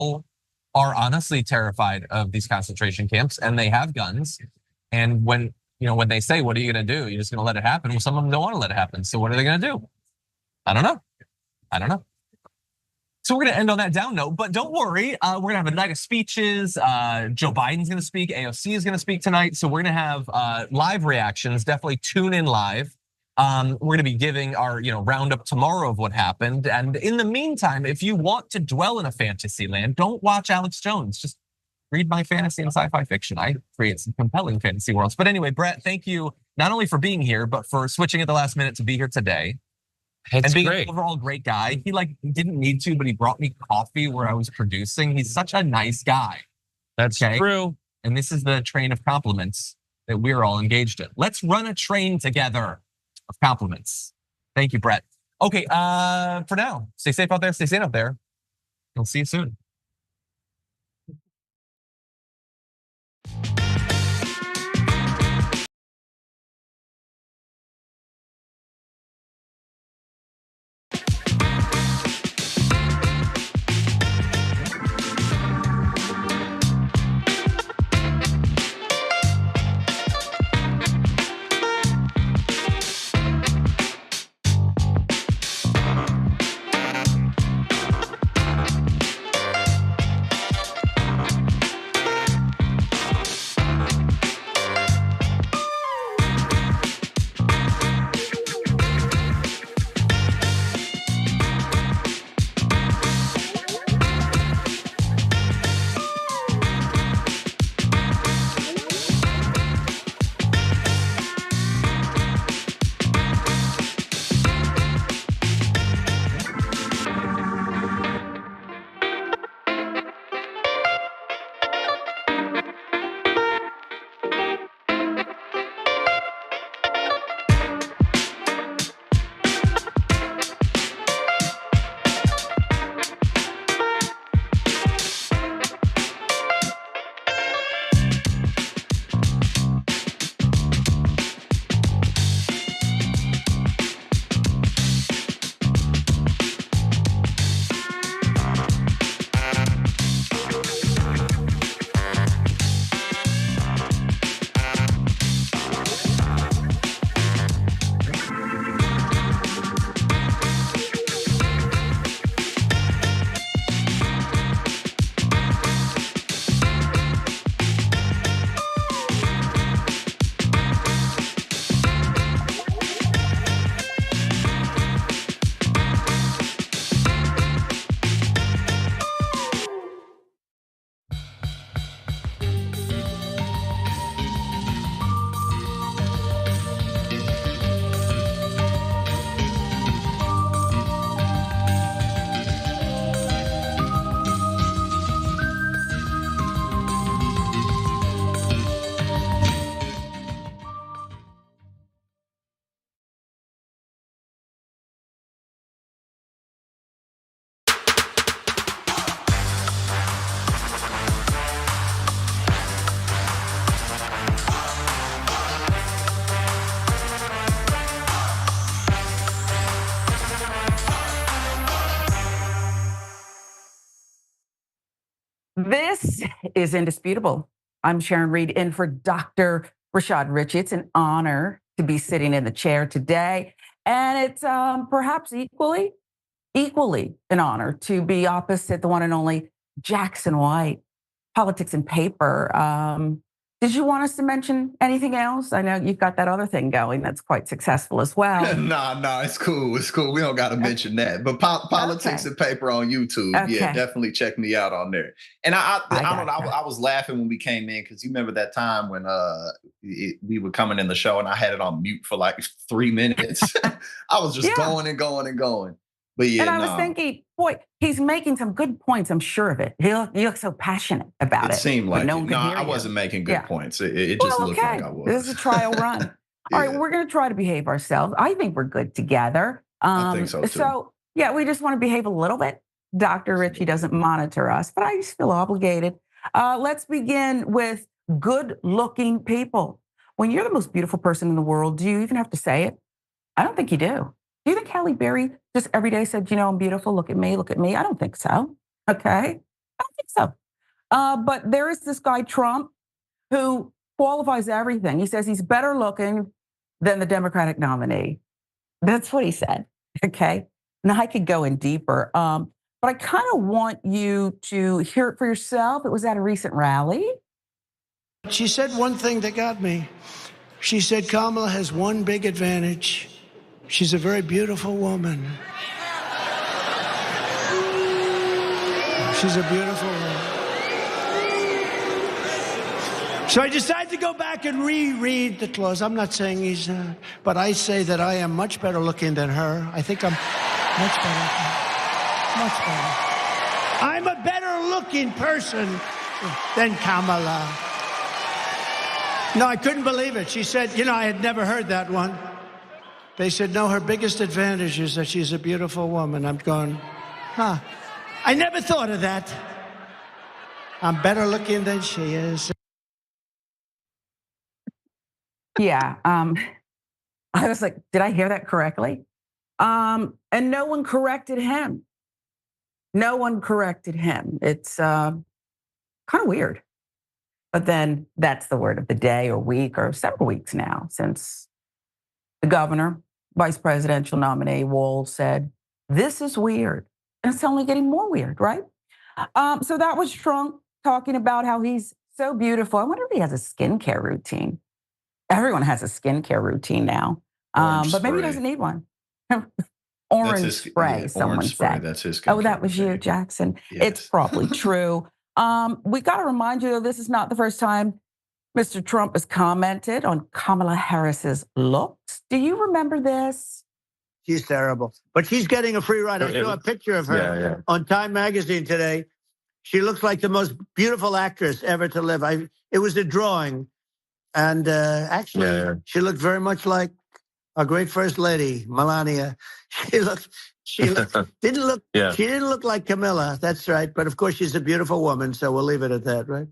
people are honestly terrified of these concentration camps, and they have guns. And when they say, what are you gonna do? You're just gonna let it happen? Well, some of them don't wanna let it happen. So what are they gonna do? I don't know. So we're gonna end on that down note, but don't worry, we're gonna have a night of speeches. Joe Biden's gonna speak, AOC is gonna speak tonight. So we're gonna have live reactions, definitely tune in live. We're gonna be giving our roundup tomorrow of what happened. And in the meantime, if you want to dwell in a fantasy land, don't watch Alex Jones, just read my fantasy and sci-fi fiction. I create some compelling fantasy worlds. But anyway, Brett, thank you not only for being here, but for switching at the last minute to be here today. And being an overall great guy. He didn't need to, but he brought me coffee where I was producing. He's such a nice guy. That's true. And this is the train of compliments that we're all engaged in. Let's run a train together of compliments. Thank you, Brett. Okay, for now, stay safe out there, stay sane out there. We'll see you soon. This is Indisputable. I'm Sharon Reed in for Dr. Rashad Ritchie. It's an honor to be sitting in the chair today. And it's perhaps equally an honor to be opposite the one and only Jackson White, Politics and Paper. Did you want us to mention anything else? I know you've got that other thing going that's quite successful as well. No, it's cool. It's cool. We don't got to mention that. But Politics and Paper on YouTube, yeah, definitely check me out on there. And I was laughing when we came in because you remember that time when we were coming in the show and I had it on mute for like 3 minutes. I was just going and going and going. But yeah, and I was thinking, boy, he's making some good points. I'm sure of it. He looks so passionate about it. It seemed like no, I wasn't making good points. It just looked like I was. This is a trial run. All right, we're going to try to behave ourselves. I think we're good together. I think so too. So yeah, we just want to behave a little bit. Dr. Ritchie doesn't monitor us, but I just feel obligated. Let's begin with good-looking people. When you're the most beautiful person in the world, do you even have to say it? I don't think you do. Do you think Halle Berry just every day said, I'm beautiful, look at me, look at me? I don't think so, okay? I don't so. But there is this guy, Trump, who qualifies everything. He says he's better looking than the Democratic nominee. That's what he said, okay? Now, I could go in deeper, but I kind of want you to hear it for yourself. It was at a recent rally. She said one thing that got me. She said Kamala has one big advantage. She's a very beautiful woman. She's a beautiful woman. So I decided to go back and reread the clause. I'm not saying he's, but I say that I am much better looking than her. I think I'm much better. Much better. I'm a better looking person than Kamala. No, I couldn't believe it. She said, I had never heard that one. They said, no, her biggest advantage is that she's a beautiful woman. I'm going, I never thought of that. I'm better looking than she is. Yeah, I was like, did I hear that correctly? And no one corrected him. No one corrected him. It's kind of weird. But then that's the word of the day or week or several weeks now since the governor, vice presidential nominee Walz said, this is weird. And it's only getting more weird, right? So that was Trump talking about how he's so beautiful. I wonder if he has a skincare routine. Everyone has a skincare routine now, but maybe he doesn't need one. Orange spray, someone said. That's his Oh, that was you, Jackson. Yes. It's probably true. We got to remind you, though, this is not the first time Mr. Trump has commented on Kamala Harris's looks. Do you remember this? She's terrible, but she's getting a free ride. I saw a picture of her on Time Magazine today. She looks like the most beautiful actress ever to live. It was a drawing. And actually, she looked very much like our great first lady, Melania. She didn't look like Camilla. That's right. But of course, she's a beautiful woman. So we'll leave it at that, right?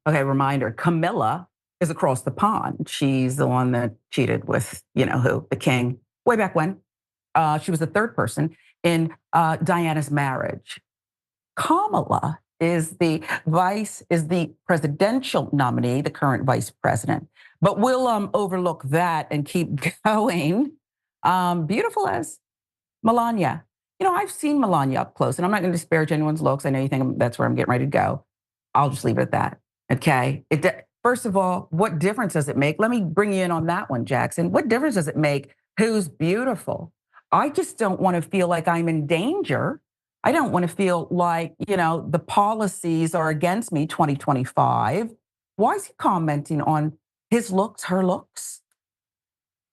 Okay, reminder, Camilla is across the pond. She's the one that cheated with, who? The king, way back when. She was the third person in Diana's marriage. Kamala is the presidential nominee, the current vice president. But we'll overlook that and keep going. Beautiful as Melania. I've seen Melania up close, and I'm not going to disparage anyone's looks. I know you think that's where I'm getting ready to go. I'll just leave it at that, okay? First of all, what difference does it make? Let me bring you in on that one, Jackson. What difference does it make who's beautiful? I just don't want to feel like I'm in danger. I don't want to feel like, the policies are against me 2025. Why is he commenting on his looks, her looks?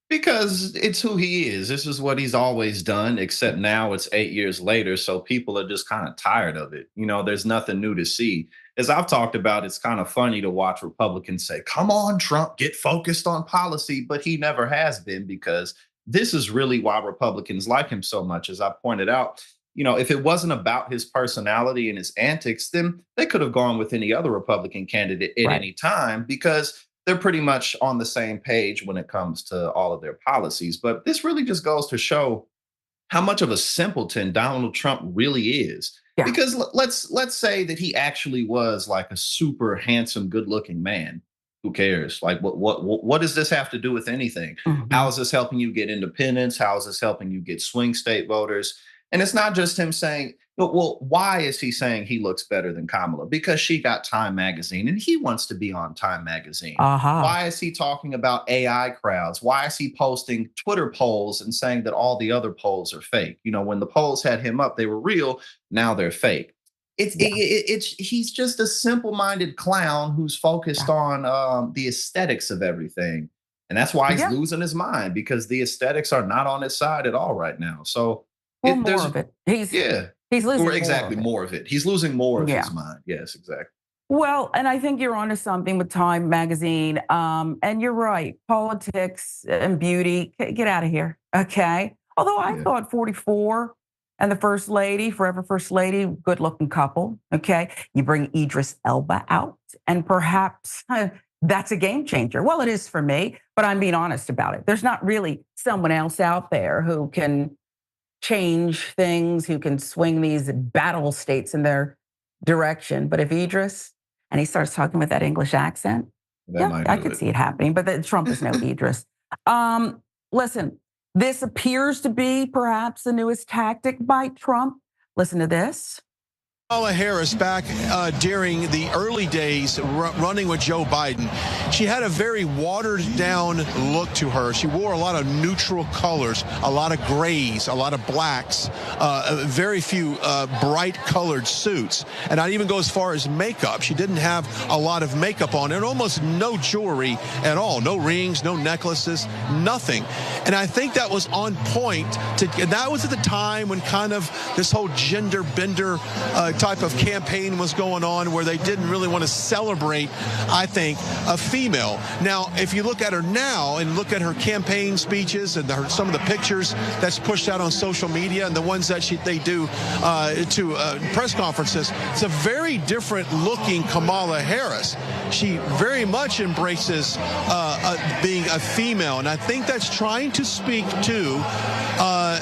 Because it's who he is. This is what he's always done, except now it's 8 years later. So people are just kind of tired of it. There's nothing new to see. As I've talked about, it's kind of funny to watch Republicans say, come on, Trump, get focused on policy. But he never has been, because this is really why Republicans like him so much. As I pointed out, if it wasn't about his personality and his antics, then they could have gone with any other Republican candidate at any time, because they're pretty much on the same page when it comes to all of their policies. But this really just goes to show how much of a simpleton Donald Trump really is. Yeah. Because let's say that he actually was like a super handsome, good-looking man. Who cares? Like, what does this have to do with anything? Mm-hmm. How is this helping you get independence? How is this helping you get swing state voters? And it's not just him saying, well, why is he saying he looks better than Kamala? Because she got Time Magazine and he wants to be on Time Magazine. Uh-huh. Why is he talking about AI crowds? Why is he posting Twitter polls and saying that all the other polls are fake? When the polls had him up, they were real. Now they're fake. He's just a simple-minded clown who's focused on the aesthetics of everything. And that's why he's losing his mind, because the aesthetics are not on his side at all right now. So more of it. He's losing more of it. He's losing more of his mind. Yes, exactly. Well, and I think you're onto something with Time Magazine. And you're right. Politics and beauty, get out of here. Okay. Although I thought 44 and the First Lady, forever First Lady, good looking couple. Okay. You bring Idris Elba out, and perhaps that's a game changer. Well, it is for me, but I'm being honest about it. There's not really someone else out there who can change things, who can swing these battle states in their direction. But if Idris, and he starts talking with that English accent, I could see it happening. But Trump is no Idris. Listen, this appears to be perhaps the newest tactic by Trump. Listen to this. Kamala Harris back during the early days running with Joe Biden, she had a very watered down look to her. She wore a lot of neutral colors, a lot of grays, a lot of blacks, very few bright colored suits. And I'd even go as far as makeup. She didn't have a lot of makeup on and almost no jewelry at all. No rings, no necklaces, nothing. And I think that was on point. That was at the time when kind of this whole gender bender type of campaign was going on, where they didn't really want to celebrate, I think, a female. Now, if you look at her now and look at her campaign speeches and some of the pictures that's pushed out on social media and the ones that they do to press conferences, it's a very different looking Kamala Harris. She very much embraces being a female, and I think that's trying to speak to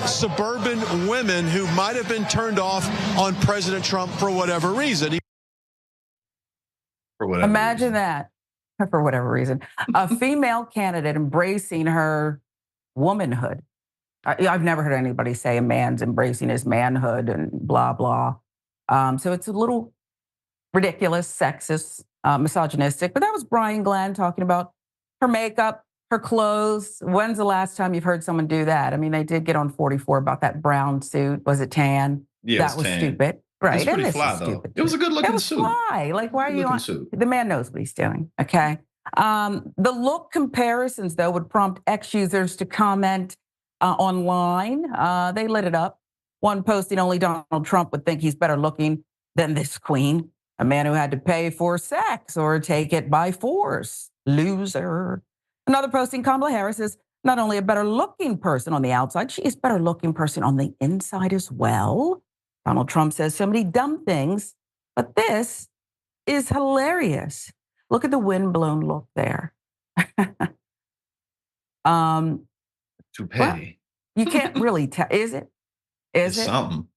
suburban women who might have been turned off on President Trump for whatever reason. Imagine that, for whatever reason. A female candidate embracing her womanhood. I've never heard anybody say a man's embracing his manhood and blah, blah. So it's a little ridiculous, sexist, misogynistic. But that was Brian Glenn talking about her makeup, her clothes. When's the last time you've heard someone do that? I mean, they did get on 44 about that brown suit. Was it tan? Yeah, that was tan. Stupid. Right. It was pretty fly, though. It was a good looking suit. Fly. Like, why are you on? Suit. The man knows what he's doing. Okay. The look comparisons, though, would prompt X users to comment online. They lit it up. One posting, only Donald Trump would think he's better looking than this queen, a man who had to pay for sex or take it by force. Loser. Another posting, Kamala Harris is not only a better looking person on the outside, she is a better looking person on the inside as well. Donald Trump says so many dumb things, but this is hilarious. Look at the windblown look there. Toupee. Well, you can't really tell. Is it? Is it? Something.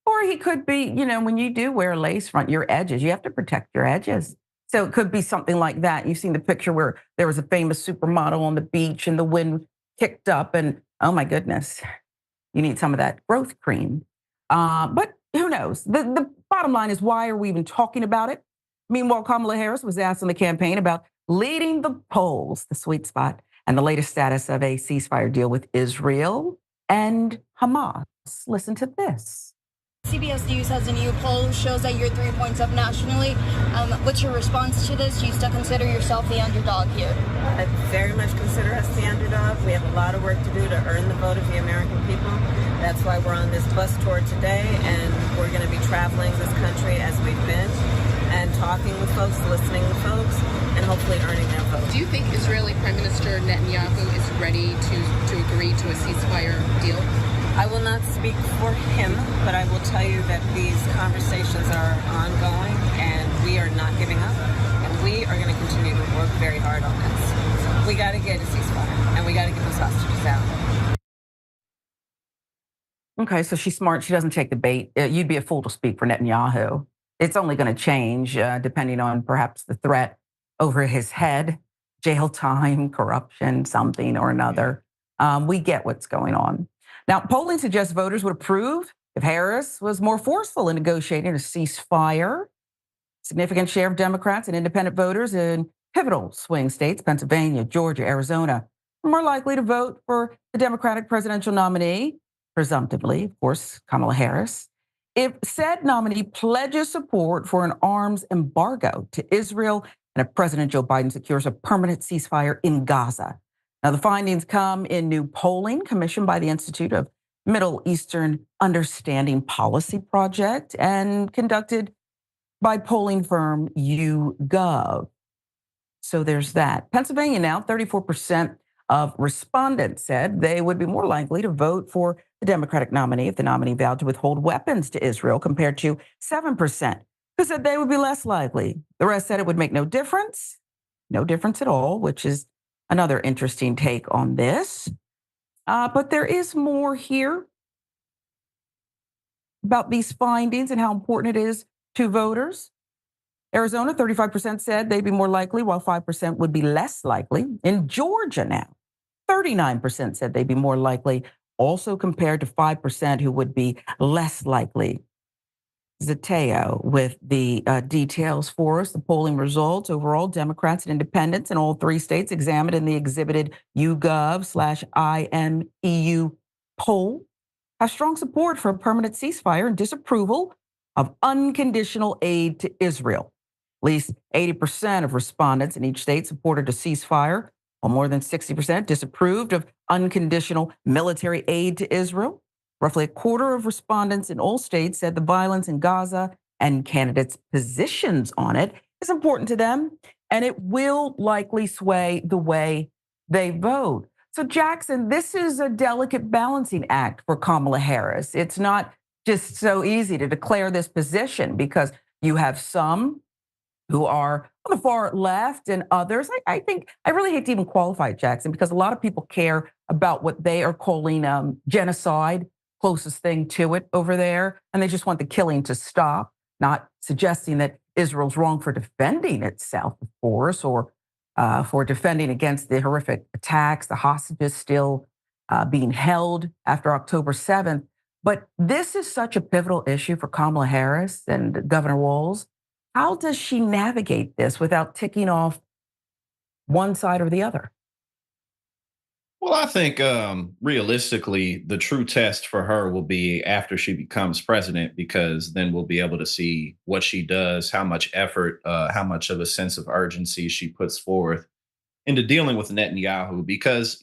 Or he could be, when you do wear lace front, your edges, you have to protect your edges. So it could be something like that. You've seen the picture where there was a famous supermodel on the beach and the wind kicked up and, oh my goodness, you need some of that growth cream. But who knows? The bottom line is, why are we even talking about it? Meanwhile, Kamala Harris was asked in the campaign about leading the polls, the sweet spot, and the latest status of a ceasefire deal with Israel and Hamas. Listen to this. CBS News has a new poll, shows that you're 3 points up nationally. What's your response to this? Do you still consider yourself the underdog here? I very much consider us the underdog. We have a lot of work to do to earn the vote of the American people. That's why we're on this bus tour today, and we're going to be traveling this country as we've been and talking with folks, listening to folks, and hopefully earning their vote. Do you think Israeli Prime Minister Netanyahu is ready to agree to a ceasefire deal? I will not speak for him, but I will tell you that these conversations are ongoing and we are not giving up. And we are going to continue to work very hard on this. We got to get a ceasefire and we got to get those hostages out. Okay, so she's smart. She doesn't take the bait. You'd be a fool to speak for Netanyahu. It's only going to change depending on perhaps the threat over his head, jail time, corruption, something or another. We get what's going on. Now, polling suggests voters would approve if Harris was more forceful in negotiating a ceasefire. Significant share of Democrats and independent voters in pivotal swing states, Pennsylvania, Georgia, Arizona, are more likely to vote for the Democratic presidential nominee, presumptively, of course, Kamala Harris, if said nominee pledges support for an arms embargo to Israel and if President Joe Biden secures a permanent ceasefire in Gaza. Now, the findings come in new polling commissioned by the Institute of Middle Eastern Understanding Policy Project and conducted by polling firm YouGov. So there's that. Pennsylvania now, 34% of respondents said they would be more likely to vote for the Democratic nominee if the nominee vowed to withhold weapons to Israel, compared to 7% who said they would be less likely. The rest said it would make no difference at all, which is another interesting take on this. But there is more here. about these findings and how important it is to voters. Arizona, 35% said they'd be more likely, while 5% would be less likely. In Georgia now, 39% said they'd be more likely, also compared to 5% who would be less likely. Zateo with the details for us. The polling results overall, Democrats and independents in all 3 states examined in the exhibited YouGov/IMEU poll have strong support for a permanent ceasefire and disapproval of unconditional aid to Israel. At least 80% of respondents in each state supported a ceasefire, while more than 60% disapproved of unconditional military aid to Israel. Roughly a quarter of respondents in all states said the violence in Gaza and candidates' positions on it is important to them, and it will likely sway the way they vote. So, Jackson, this is a delicate balancing act for Kamala Harris. It's not just so easy to declare this position because you have some who are on the far left and others. I think I really hate to even qualify it, Jackson, because a lot of people care about what they are calling genocide, closest thing to it over there, and they just want the killing to stop, not suggesting that Israel's wrong for defending itself, of course, or for defending against the horrific attacks, the hostages still being held after October 7th. But this is such a pivotal issue for Kamala Harris and Governor Walz. How does she navigate this without ticking off one side or the other? Well, I think realistically, the true test for her will be after she becomes president, because then we'll be able to see what she does, how much effort, how much of a sense of urgency she puts forth into dealing with Netanyahu, because,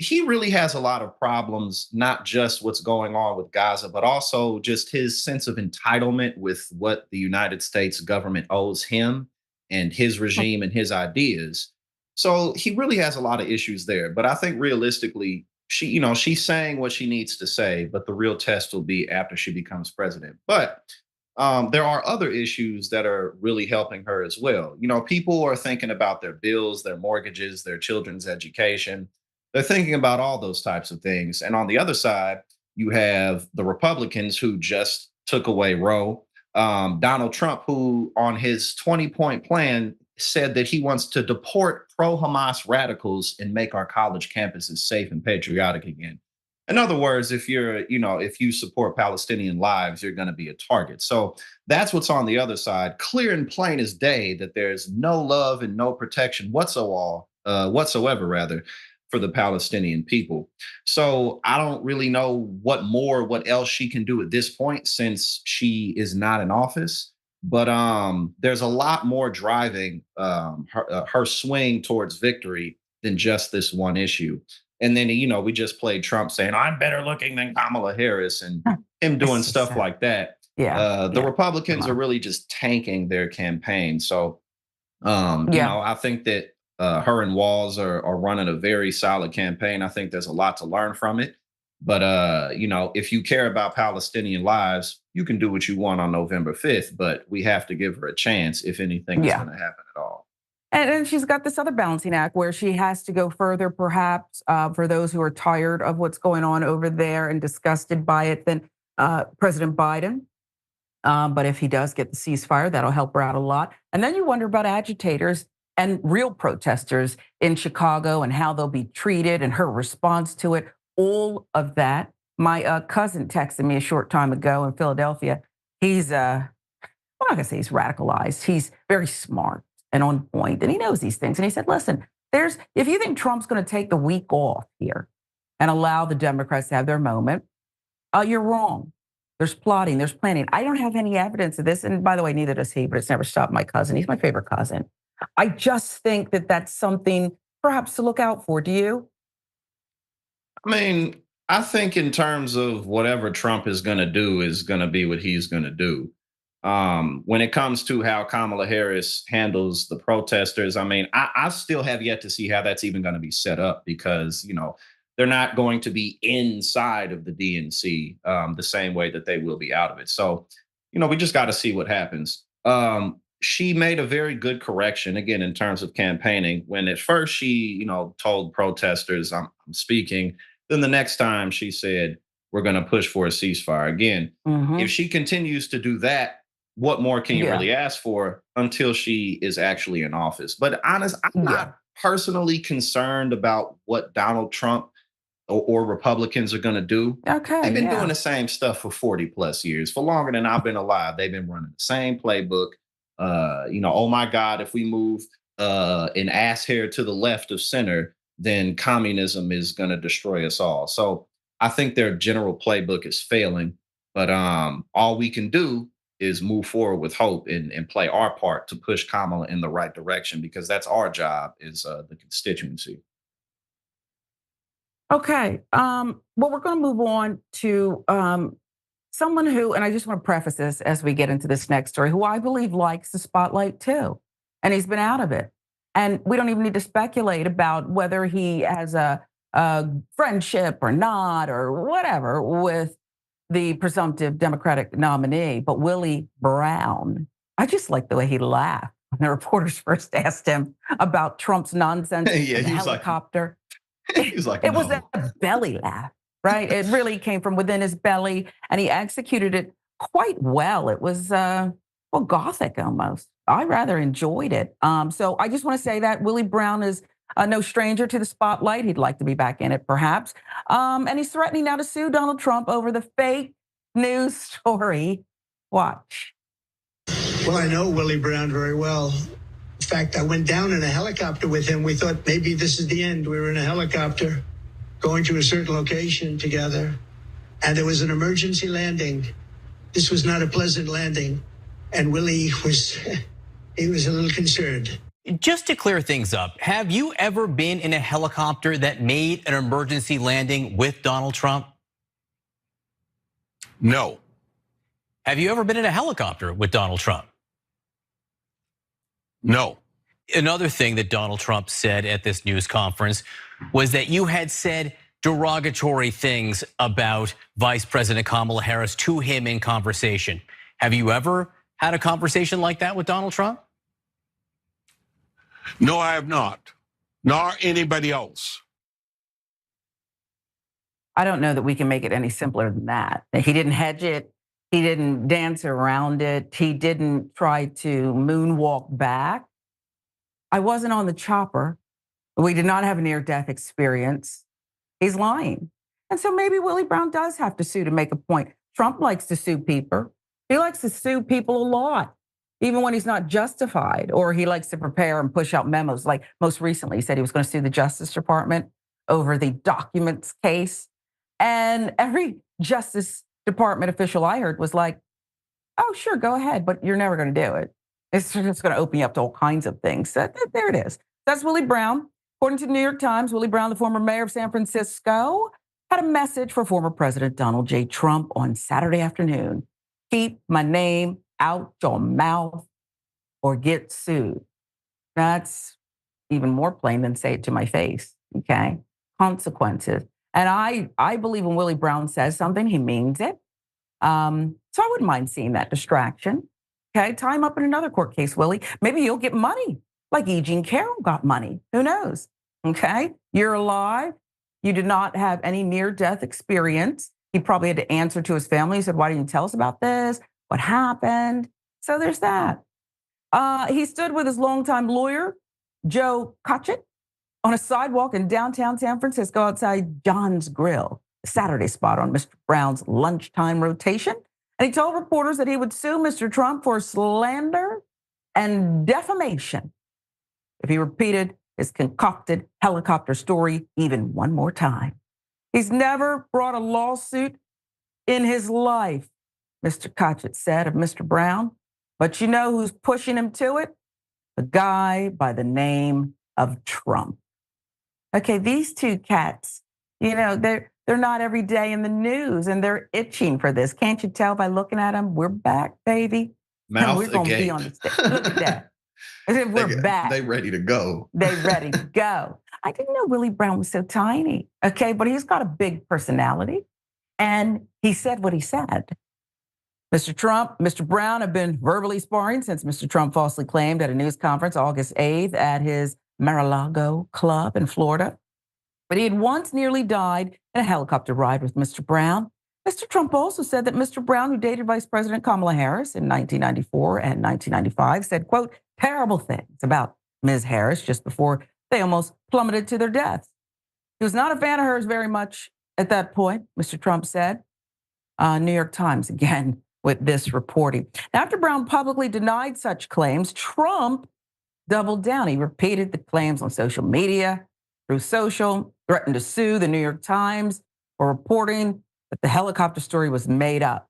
he really has a lot of problems, not just what's going on with Gaza, but also just his sense of entitlement with what the United States government owes him and his regime and his ideas. So he really has a lot of issues there. But I think realistically, she's saying what she needs to say, but the real test will be after she becomes president. But there are other issues that are really helping her as well. People are thinking about their bills, their mortgages, their children's education. They're thinking about all those types of things. And on the other side, you have the Republicans who just took away Roe. Donald Trump, who on his 20-point plan said that he wants to deport pro-Hamas radicals and make our college campuses safe and patriotic again. In other words, if you support Palestinian lives, you're going to be a target. So that's what's on the other side. Clear and plain as day that there's no love and no protection whatsoever, for the Palestinian people. So I don't really know what else she can do at this point, since she is not in office. But there's a lot more driving her swing towards victory than just this one issue. And then, we just played Trump saying, I'm better looking than Kamala Harris, and him doing stuff like that. The Republicans are really just tanking their campaign. So, I think that her and Walz are running a very solid campaign. I think there's a lot to learn from it. But, if you care about Palestinian lives, you can do what you want on November 5th, but we have to give her a chance if anything is going to happen at all. And she's got this other balancing act where she has to go further, perhaps, for those who are tired of what's going on over there and disgusted by it, than President Biden. But if he does get the ceasefire, that'll help her out a lot. And then you wonder about agitators and real protesters in Chicago and how they'll be treated and her response to it. All of that. My cousin texted me a short time ago in Philadelphia. He's, I'm not gonna say he's radicalized. He's very smart and on point, and he knows these things. And he said, listen, if you think Trump's gonna take the week off here and allow the Democrats to have their moment, you're wrong. There's plotting, there's planning. I don't have any evidence of this. And by the way, neither does he, but it's never stopped my cousin. He's my favorite cousin. I just think that that's something perhaps to look out for. Do you? I mean, I think in terms of whatever Trump is going to do is going to be what he's going to do. When it comes to how Kamala Harris handles the protesters, I mean, I still have yet to see how that's even going to be set up, because, they're not going to be inside of the DNC the same way that they will be out of it. So, we just got to see what happens. She made a very good correction, again, in terms of campaigning, when at first she, told protesters, I'm speaking. Then the next time she said, we're going to push for a ceasefire. Again, if she continues to do that, what more can you really ask for until she is actually in office? But I'm not personally concerned about what Donald Trump or Republicans are going to do. Okay, they've been doing the same stuff for 40 plus years. For longer than I've been alive, they've been running the same playbook. Oh my God, if we move an ass hair to the left of center, then communism is going to destroy us all. So I think their general playbook is failing. But all we can do is move forward with hope and play our part to push Kamala in the right direction, because that's our job, is the constituency. Okay. Well, we're going to move on to someone who, and I just want to preface this as we get into this next story, who I believe likes the spotlight too. And he's been out of it. And we don't even need to speculate about whether he has a friendship or not or whatever with the presumptive Democratic nominee. But Willie Brown, I just like the way he laughed when the reporters first asked him about Trump's nonsense and the helicopter. He was like, it was a belly laugh, right? It really came from within his belly, and he executed it quite well. It was, gothic almost. I rather enjoyed it. So I just want to say that Willie Brown is no stranger to the spotlight. He'd like to be back in it, perhaps. And he's threatening now to sue Donald Trump over the fake news story. Watch. Well, I know Willie Brown very well. In fact, I went down in a helicopter with him. We thought maybe this is the end. We were in a helicopter going to a certain location together, and there was an emergency landing. This was not a pleasant landing, and Willie was, he was a little concerned. Just to clear things up, have you ever been in a helicopter that made an emergency landing with Donald Trump? No. Have you ever been in a helicopter with Donald Trump? No. Another thing that Donald Trump said at this news conference was that you had said derogatory things about Vice President Kamala Harris to him in conversation. Have you ever had a conversation like that with Donald Trump? No, I have not, nor anybody else. I don't know that we can make it any simpler than that. He didn't hedge it. He didn't dance around it. He didn't try to moonwalk back. I wasn't on the chopper. We did not have a near-death experience. He's lying. And so maybe Willie Brown does have to sue to make a point. Trump likes to sue people. He likes to sue people a lot, even when he's not justified, or he likes to prepare and push out memos. Like most recently, he said he was going to sue the Justice Department over the documents case. And every Justice Department official I heard was like, oh, sure, go ahead, but you're never going to do it. It's just going to open you up to all kinds of things. So there it is. That's Willie Brown. According to the New York Times, Willie Brown, the former mayor of San Francisco, had a message for former President Donald J. Trump on Saturday afternoon. Keep my name out your mouth or get sued. That's even more plain than say it to my face, okay? Consequences. And I believe when Willie Brown says something, he means it. So I wouldn't mind seeing that distraction. Okay, tie him up in another court case, Willie. Maybe you'll get money, like E. Jean Carroll got money. Who knows? Okay, you're alive. You did not have any near-death experience. He probably had to answer to his family. He said, why didn't you tell us about this? What happened? So there's that. He stood with his longtime lawyer, Joe Cotchett, on a sidewalk in downtown San Francisco outside John's Grill, a Saturday spot on Mr. Brown's lunchtime rotation. And he told reporters that he would sue Mr. Trump for slander and defamation if he repeated his concocted helicopter story even one more time. He's never brought a lawsuit in his life, Mr. Cotchett said of Mr. Brown. But you know who's pushing him to it? The guy by the name of Trump. Okay, these two cats, you know, they're not every day in the news, and they're itching for this. Can't you tell by looking at them? We're back, baby. Mouth we're going to be on the stage. Look at that. We're back. They ready to go. They ready to go. I didn't know Willie Brown was so tiny. Okay, but he's got a big personality, and he said what he said. Mr. Trump, Mr. Brown have been verbally sparring since Mr. Trump falsely claimed at a news conference August 8th at his Mar-a-Lago club in Florida. But he had once nearly died in a helicopter ride with Mr. Brown. Mr. Trump also said that Mr. Brown, who dated Vice President Kamala Harris in 1994 and 1995, said, quote, terrible things about Ms. Harris just before they almost plummeted to their deaths. He was not a fan of hers very much at that point, Mr. Trump said. New York Times, again, with this reporting. After Brown publicly denied such claims, Trump doubled down. He repeated the claims on social media, through social, threatened to sue the New York Times for reporting that the helicopter story was made up.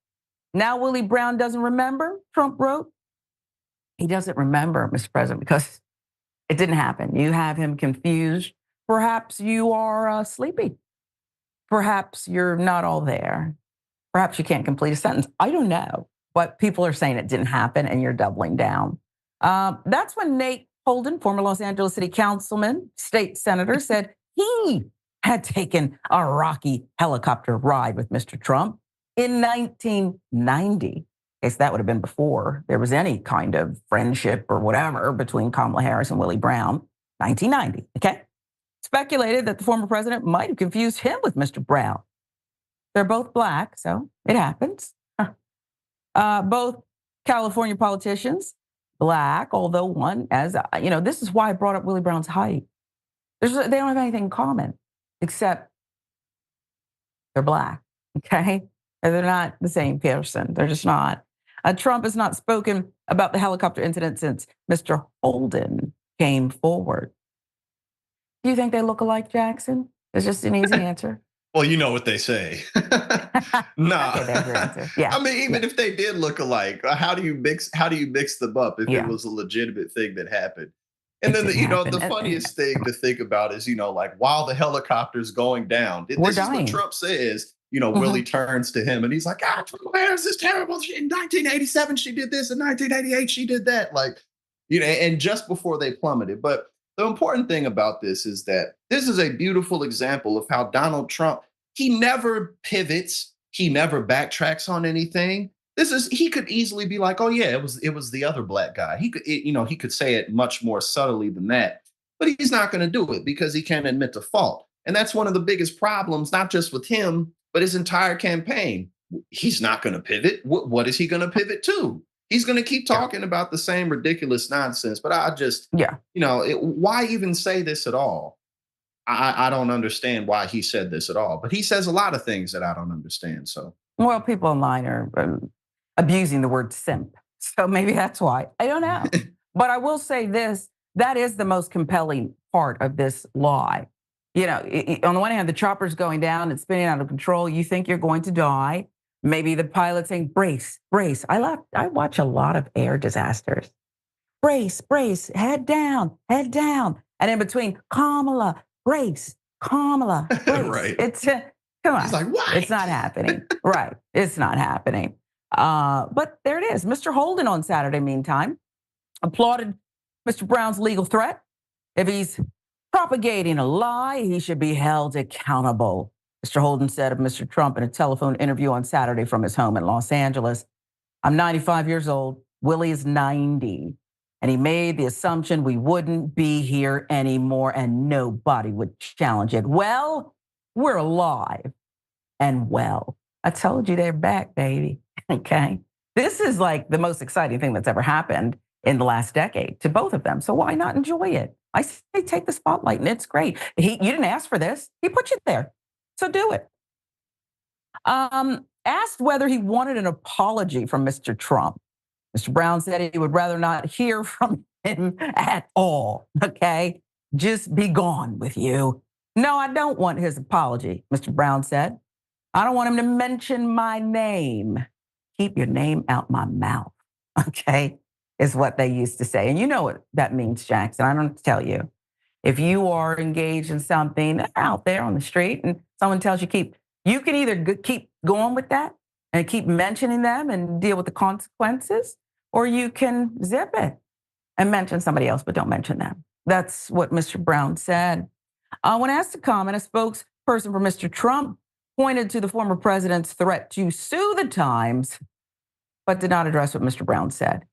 Now Willie Brown doesn't remember, Trump wrote. He doesn't remember, Mr. President, because it didn't happen. You have him confused. Perhaps you are sleepy. Perhaps you're not all there. Perhaps you can't complete a sentence. I don't know. But people are saying it didn't happen and you're doubling down. That's when Nate Holden, former Los Angeles City Councilman, state senator, said he had taken a rocky helicopter ride with Mr. Trump in 1990. I guess that would have been before there was any kind of friendship or whatever between Kamala Harris and Willie Brown. 1990, okay? Speculated that the former president might have confused him with Mr. Brown. They're both black, so it happens. Both California politicians, black, although one, as you know, this is why I brought up Willie Brown's height. They don't have anything in common except they're black, okay? And they're not the same person. They're just not. Trump has not spoken about the helicopter incident since Mr. Holden came forward. Do you think they look alike, Jackson? It's just an easy answer. Well, you know what they say. Nah. Okay, yeah. I mean, even if they did look alike, how do you mix them up if it was a legitimate thing that happened? And then, the funniest thing to think about is, like while the helicopter's going down, this is what Trump says, Willie turns to him and he's like, Kamala Harris is terrible. In 1987, she did this. In 1988, she did that. And just before they plummeted. But the important thing about this is that this is a beautiful example of how Donald Trump, he never pivots. He never backtracks on anything. He could easily be like, oh yeah, it was the other black guy. He could say it much more subtly than that, but he's not going to do it because he can't admit to fault. And that's one of the biggest problems, not just with him, but his entire campaign. He's not going to pivot. What is he going to pivot to? He's going to keep talking about the same ridiculous nonsense. But I just, why even say this at all? I don't understand why he said this at all. But he says a lot of things that I don't understand. So, well, people online are abusing the word simp. So maybe that's why. I don't know. But I will say this, that is the most compelling part of this lie. On the one hand, the chopper's going down, it's spinning out of control. You think you're going to die. Maybe the pilot saying, brace, brace. I watch a lot of air disasters. Brace, brace, head down, head down. And in between, Kamala, brace, Kamala, brace. Right. It's, come on. He's like, what? It's not happening. Right. It's not happening. But there it is. Mr. Holden on Saturday, meantime, applauded Mr. Brown's legal threat. If he's propagating a lie, he should be held accountable. Mr. Holden said of Mr. Trump in a telephone interview on Saturday from his home in Los Angeles, I'm 95 years old, Willie is 90. And he made the assumption we wouldn't be here anymore and nobody would challenge it. Well, we're alive and well. I told you they're back, baby. Okay. This is like the most exciting thing that's ever happened in the last decade to both of them. So why not enjoy it? I say take the spotlight and it's great. You didn't ask for this. He put you there. So do it. Asked whether he wanted an apology from Mr. Trump. Mr. Brown said he would rather not hear from him at all. Okay. Just be gone with you. No, I don't want his apology, Mr. Brown said. I don't want him to mention my name. Keep your name out my mouth. Okay. Is what they used to say. And you know what that means, Jackson. I don't have to tell you. If you are engaged in something out there on the street and someone tells you you can either keep going with that and keep mentioning them and deal with the consequences, or you can zip it and mention somebody else, but don't mention them. That's what Mr. Brown said. When asked to comment, a spokesperson for Mr. Trump pointed to the former president's threat to sue the Times, but did not address what Mr. Brown said.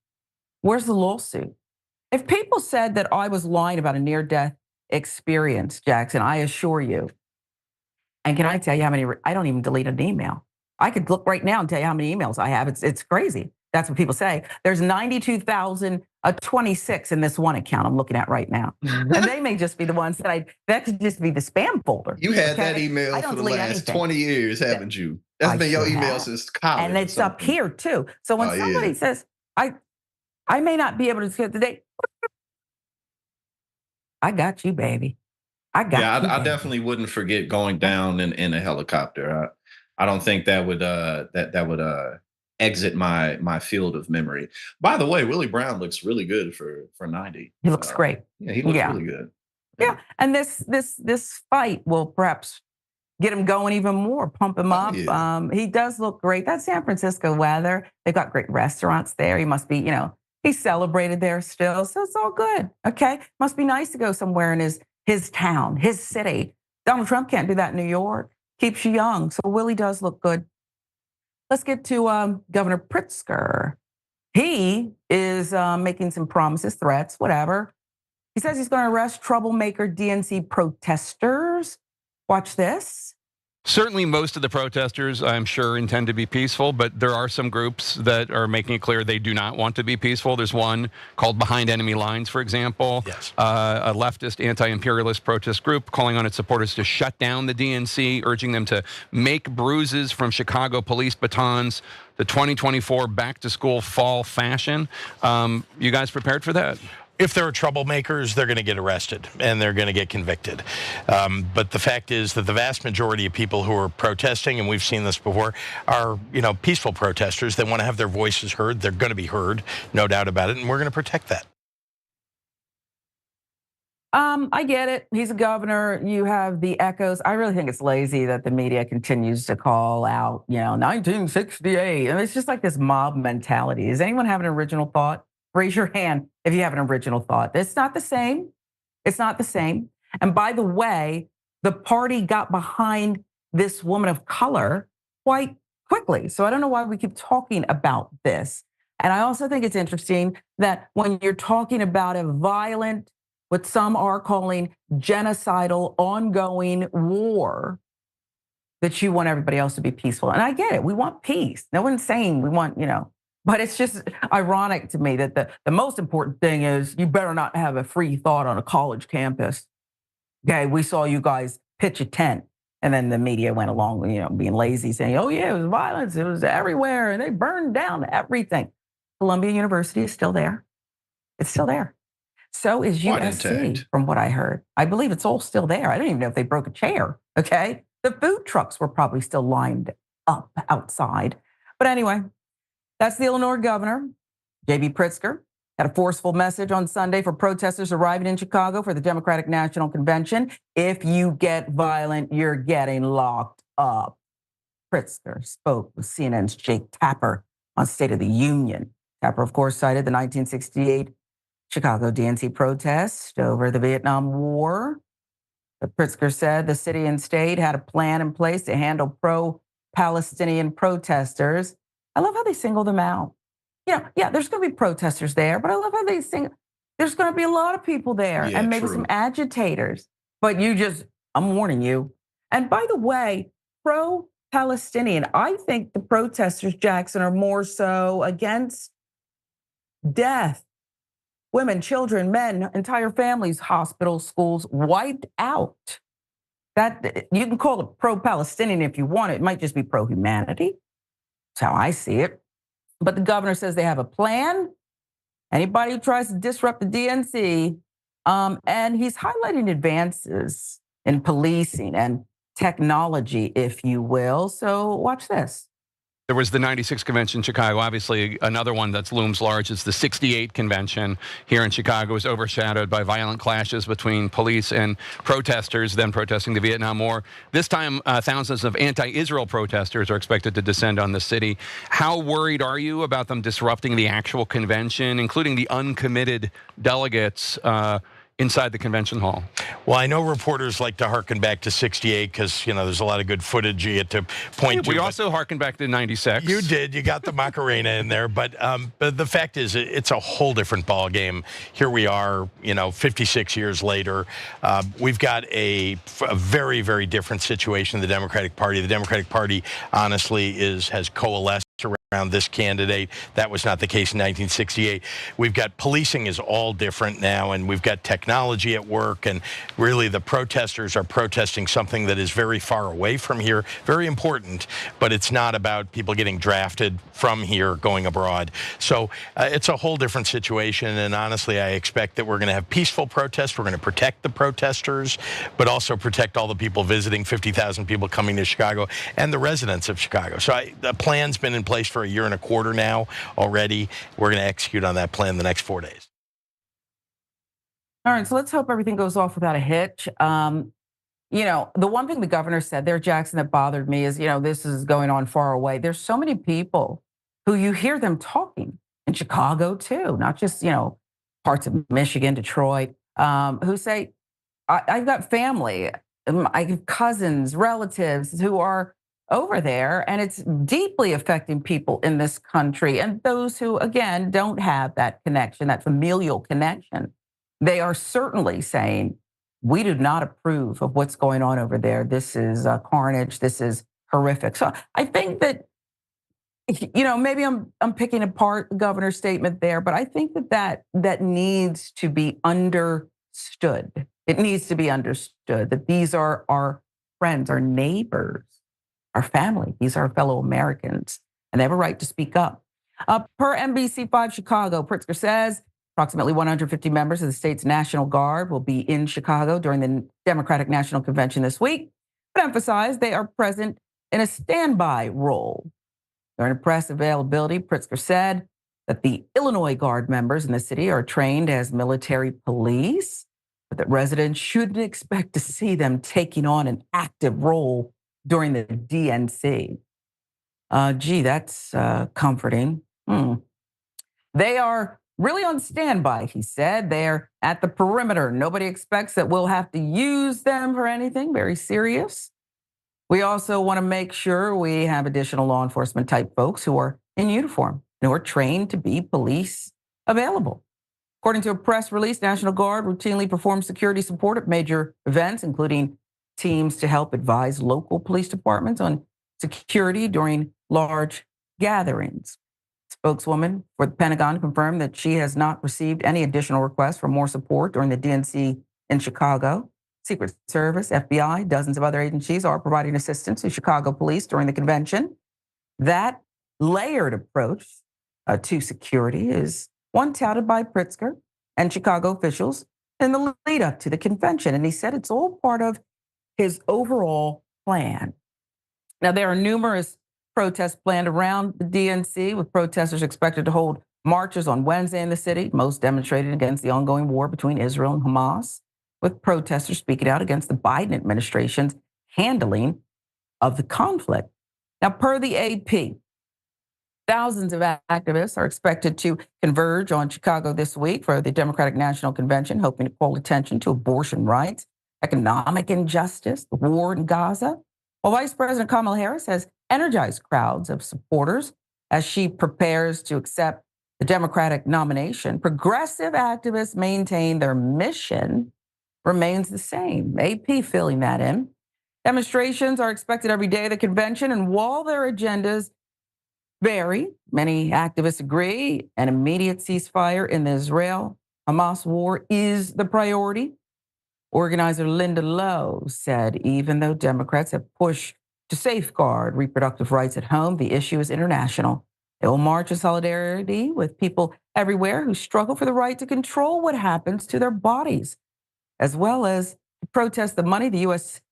Where's the lawsuit? If people said that I was lying about a near-death experience, Jackson, I assure you, and can I tell you how many, I don't even delete an email. I could look right now and tell you how many emails I have. It's crazy. That's what people say. There's 92,026 in this one account I'm looking at right now. And they may just be the ones that could just be the spam folder. You had that email for the last 20 years, haven't you? That's been your email since college. And it's up here too. So when somebody says, I may not be able to get the date, I got you, baby. I got you. I definitely wouldn't forget going down in a helicopter. I don't think that would exit my field of memory. By the way, Willie Brown looks really good for 90. He looks great. Yeah, he looks really good. Yeah, and this fight will perhaps get him going even more, pump him up. Yeah. He does look great. That San Francisco weather, they've got great restaurants there. He must be, he's celebrated there still, so it's all good. Okay, must be nice to go somewhere in his town, his city. Donald Trump can't do that in New York. Keeps you young, so Willie does look good. Let's get to Governor Pritzker. He is making some promises, threats, whatever. He says he's going to arrest troublemaker DNC protesters. Watch this. Certainly most of the protesters, I'm sure, intend to be peaceful, but there are some groups that are making it clear they do not want to be peaceful. There's one called Behind Enemy Lines, for example, a leftist anti-imperialist protest group calling on its supporters to shut down the DNC, urging them to make bruises from Chicago police batons, the 2024 back-to-school fall fashion. You guys prepared for that? If there are troublemakers, they're going to get arrested and they're going to get convicted. But the fact is that the vast majority of people who are protesting, and we've seen this before, are peaceful protesters. They want to have their voices heard. They're going to be heard, no doubt about it, and we're going to protect that. I get it. He's a governor. You have the echoes. I really think it's lazy that the media continues to call out, 1968. And it's just like this mob mentality. Does anyone have an original thought? Raise your hand if you have an original thought. It's not the same. It's not the same. And by the way, the party got behind this woman of color quite quickly. So I don't know why we keep talking about this. And I also think it's interesting that when you're talking about a violent, what some are calling genocidal, ongoing war, that you want everybody else to be peaceful. And I get it. We want peace. No one's saying we want, but it's just ironic to me that the most important thing is you better not have a free thought on a college campus. Okay, we saw you guys pitch a tent. And then the media went along, being lazy, saying, oh yeah, it was violence. It was everywhere. And they burned down everything. Columbia University is still there. It's still there. So is USC, from what I heard. I believe it's all still there. I don't even know if they broke a chair, okay? The food trucks were probably still lined up outside. But anyway, that's the Illinois governor, JB Pritzker, had a forceful message on Sunday for protesters arriving in Chicago for the Democratic National Convention. If you get violent, you're getting locked up. Pritzker spoke with CNN's Jake Tapper on State of the Union. Tapper, of course, cited the 1968 Chicago DNC protest over the Vietnam War. But Pritzker said the city and state had a plan in place to handle pro-Palestinian protesters. I love how they single them out. There's going to be protesters there, but I love how they sing. There's going to be a lot of people there and maybe some agitators. But I'm warning you. And by the way, pro-Palestinian, I think the protesters, Jackson, are more so against death. Women, children, men, entire families, hospitals, schools wiped out. That you can call it pro-Palestinian if you want it. It might just be pro-humanity. That's how I see it. But the governor says they have a plan. Anybody who tries to disrupt the DNC, and he's highlighting advances in policing and technology, if you will. So watch this. There was the 96 convention in Chicago. Obviously, another one that looms large is the 68 convention here in Chicago was overshadowed by violent clashes between police and protesters, then protesting the Vietnam War. This time, thousands of anti-Israel protesters are expected to descend on the city. How worried are you about them disrupting the actual convention, including the uncommitted delegates? inside the convention hall. Well, I know reporters like to harken back to 68 because, there's a lot of good footage you get to point to. We also harken back to 96. You did. You got the Macarena in there. But the fact is, it's a whole different ball game. Here we are, 56 years later. We've got a very, very different situation in the Democratic Party. The Democratic Party, honestly, has coalesced around this candidate. That was not the case in 1968. We've got policing is all different now, and we've got technology at work, and really the protesters are protesting something that is very far away from here, very important, but it's not about people getting drafted from here going abroad. So it's a whole different situation, and honestly, I expect that we're going to have peaceful protests. We're going to protect the protesters, but also protect all the people visiting, 50,000 people coming to Chicago, and the residents of Chicago. So the plan's been in place for a year and a quarter now already. We're going to execute on that plan the next 4 days. All right, so let's hope everything goes off without a hitch. The one thing the governor said there, Jackson, that bothered me is, this is going on far away. There's so many people who you hear them talking in Chicago too, not just, parts of Michigan, Detroit, who say, I've got family, I have cousins, relatives who are over there, and it's deeply affecting people in this country. And those who, again, don't have that connection, that familial connection, they are certainly saying, we do not approve of what's going on over there. This is carnage. This is horrific. So I think that, maybe I'm picking apart the governor's statement there, but I think that needs to be understood. It needs to be understood that these are our friends, our neighbors, our family. These are our fellow Americans, and they have a right to speak up. Per NBC5 Chicago, Pritzker says approximately 150 members of the state's National Guard will be in Chicago during the Democratic National Convention this week, but emphasized they are present in a standby role. During a press availability, Pritzker said that the Illinois Guard members in the city are trained as military police, but that residents shouldn't expect to see them taking on an active role during the DNC. That's comforting. They are really on standby, he said. They're at the perimeter. Nobody expects that we'll have to use them for anything very serious. We also want to make sure we have additional law enforcement type folks who are in uniform and who are trained to be police available. According to a press release, National Guard routinely performs security support at major events, including teams to help advise local police departments on security during large gatherings. Spokeswoman for the Pentagon confirmed that she has not received any additional requests for more support during the DNC in Chicago. Secret Service, FBI, dozens of other agencies are providing assistance to Chicago police during the convention. That layered approach to security is one touted by Pritzker and Chicago officials in the lead up to the convention. And he said it's all part of his overall plan. Now, there are numerous protests planned around the DNC, with protesters expected to hold marches on Wednesday in the city, most demonstrating against the ongoing war between Israel and Hamas, with protesters speaking out against the Biden administration's handling of the conflict. Now, per the AP, thousands of activists are expected to converge on Chicago this week for the Democratic National Convention, hoping to call attention to abortion rights, economic injustice, the war in Gaza. While Vice President Kamala Harris has energized crowds of supporters as she prepares to accept the Democratic nomination, progressive activists maintain their mission remains the same. AP filling that in. Demonstrations are expected every day at the convention, and while their agendas vary, many activists agree an immediate ceasefire in the Israel-Hamas war is the priority. Organizer Linda Lowe said, even though Democrats have pushed to safeguard reproductive rights at home, the issue is international. They will march in solidarity with people everywhere who struggle for the right to control what happens to their bodies, as well as to protest the money the U.S.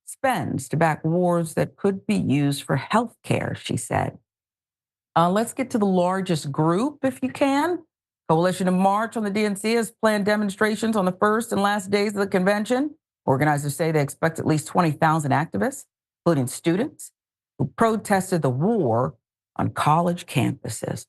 spends to back wars that could be used for health care, she said. Let's get to the largest group, if you can. Coalition in March on the DNC has planned demonstrations on the first and last days of the convention. Organizers say they expect at least 20,000 activists, including students, who protested the war on college campuses.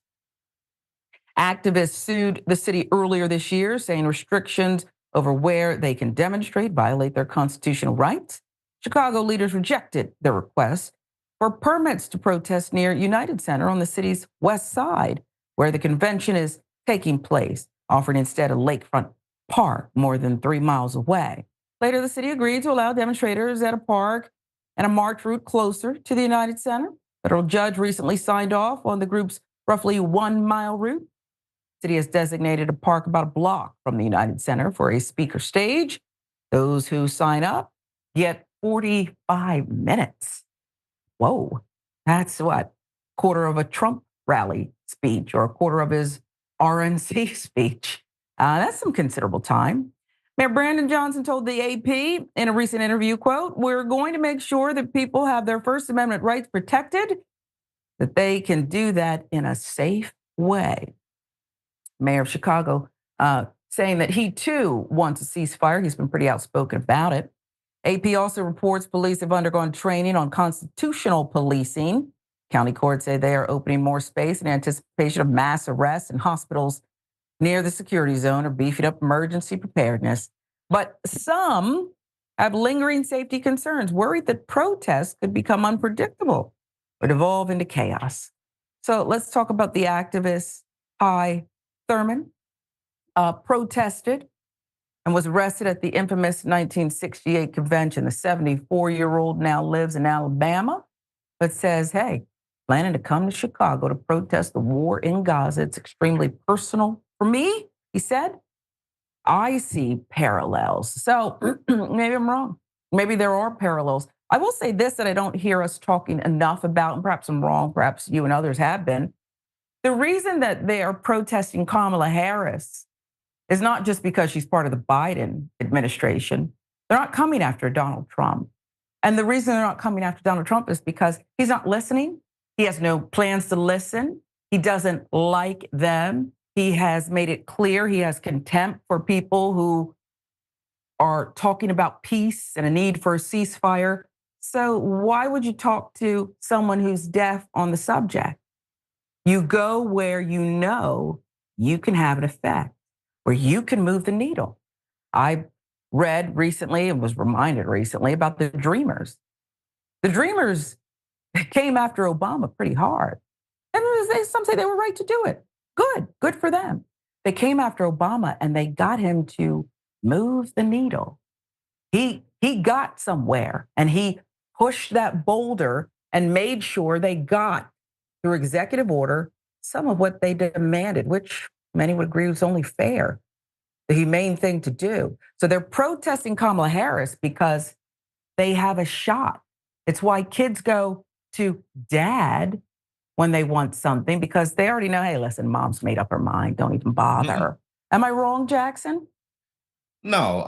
Activists sued the city earlier this year, saying restrictions over where they can demonstrate, violate their constitutional rights. Chicago leaders rejected the request for permits to protest near United Center on the city's west side, where the convention is taking place, offering instead a lakefront park more than 3 miles away. Later, the city agreed to allow demonstrators at a park and a marked route closer to the United Center. Federal judge recently signed off on the group's roughly 1 mile route. The city has designated a park about a block from the United Center for a speaker stage. Those who sign up get 45 minutes. Whoa, that's what? Quarter of a Trump rally speech or a quarter of his RNC speech. That's some considerable time. Mayor Brandon Johnson told the AP in a recent interview, quote, "We're going to make sure that people have their First Amendment rights protected, that they can do that in a safe way." Mayor of Chicago saying that he too wants a ceasefire. He's been pretty outspoken about it. AP also reports police have undergone training on constitutional policing. County courts say they are opening more space in anticipation of mass arrests, and hospitals near the security zone are beefing up emergency preparedness. But some have lingering safety concerns, worried that protests could become unpredictable or devolve into chaos. So let's talk about the activist Hy Thurman, protested and was arrested at the infamous 1968 convention. The 74-year-old now lives in Alabama, but says, hey, planning to come to Chicago to protest the war in Gaza. It's extremely personal for me, he said. I see parallels. So maybe I'm wrong. Maybe there are parallels. I will say this that I don't hear us talking enough about, and perhaps I'm wrong, perhaps you and others have been. The reason that they are protesting Kamala Harris is not just because she's part of the Biden administration. They're not coming after Donald Trump. And the reason they're not coming after Donald Trump is because he's not listening. He has no plans to listen. He doesn't like them. He has made it clear he has contempt for people who are talking about peace and a need for a ceasefire. So why would you talk to someone who's deaf on the subject? You go where you know you can have an effect, where you can move the needle. I read recently and was reminded recently about the Dreamers. The Dreamers came after Obama pretty hard. And some say they were right to do it. Good for them. They came after Obama and they got him to move the needle. He got somewhere and he pushed that boulder and made sure they got, through executive order, some of what they demanded, which many would agree was only fair, the humane thing to do. So they're protesting Kamala Harris because they have a shot. It's why kids go to dad when they want something, because they already know, hey, listen, mom's made up her mind. Don't even bother. Mm-hmm. Am I wrong, Jackson? No.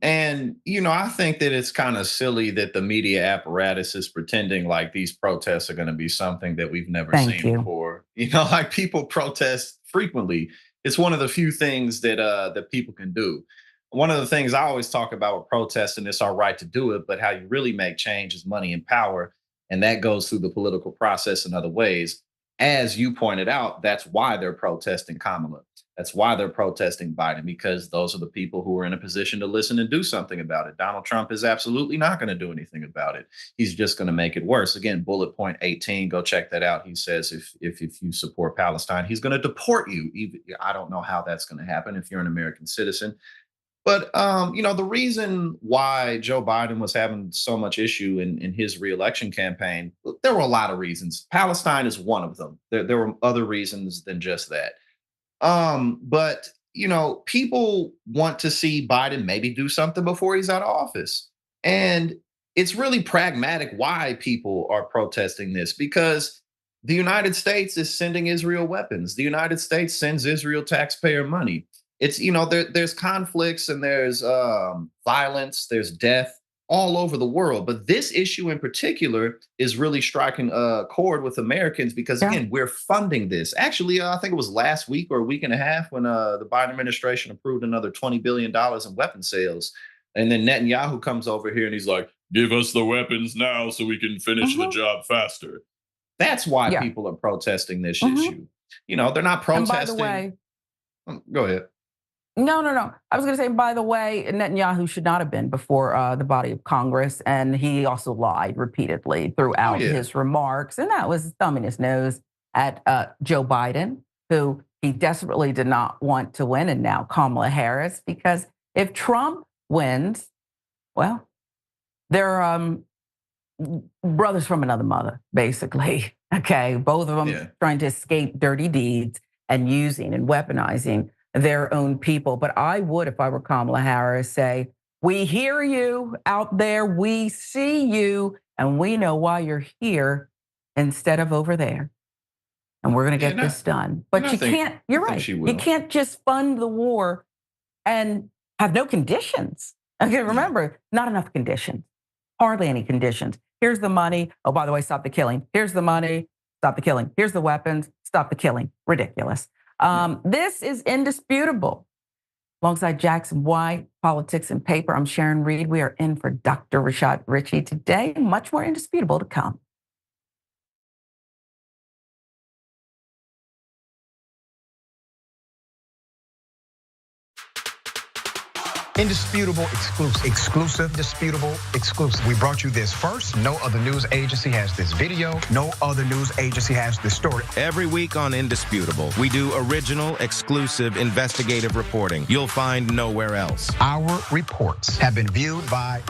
And, I think that it's kind of silly that the media apparatus is pretending like these protests are going to be something that we've never seen before. Like people protest frequently. It's one of the few things that people can do. One of the things I always talk about with protesting, it's our right to do it, but how you really make change is money and power. And that goes through the political process in other ways. As you pointed out, that's why they're protesting Kamala. That's why they're protesting Biden, because those are the people who are in a position to listen and do something about it. Donald Trump is absolutely not going to do anything about it. He's just going to make it worse. Again, bullet point 18, go check that out. He says if you support Palestine, he's going to deport you. I don't know how that's going to happen if you're an American citizen. But, the reason why Joe Biden was having so much issue in his reelection campaign, there were a lot of reasons. Palestine is one of them. There were other reasons than just that. But, people want to see Biden maybe do something before he's out of office. And it's really pragmatic why people are protesting this, because the United States is sending Israel weapons. The United States sends Israel taxpayer money. It's, there's conflicts and there's violence, there's death all over the world. But this issue in particular is really striking a chord with Americans because, again, we're funding this. Actually, I think it was last week or a week and a half when the Biden administration approved another $20 billion in weapon sales. And then Netanyahu comes over here and he's like, give us the weapons now so we can finish the job faster. That's why people are protesting this issue. They're not protesting. And by the way, go ahead. No. I was going to say, by the way, Netanyahu should not have been before the body of Congress. And he also lied repeatedly throughout his remarks. And that was thumbing his nose at Joe Biden, who he desperately did not want to win. And now Kamala Harris, because if Trump wins, well, they're brothers from another mother, basically. Okay, both of them trying to escape dirty deeds and using and weaponizing their own people. But I would, if I were Kamala Harris, say, we hear you out there, we see you, and we know why you're here instead of over there. And we're going to get this done. But you can't, you're right, you can't just fund the war and have no conditions. Okay, remember, not enough conditions, hardly any conditions. Here's the money. Oh, by the way, stop the killing. Here's the money. Stop the killing. Here's the weapons. Stop the killing. Ridiculous. This is indisputable. Alongside Jackson White, Politics and Paper, I'm Sharon Reed. We are in for Dr. Rashad Ritchie today. Much more indisputable to come. Indisputable, exclusive, disputable, exclusive. We brought you this first. No other news agency has this video. No other news agency has this story. Every week on Indisputable, we do original, exclusive, investigative reporting you'll find nowhere else. Our reports have been viewed by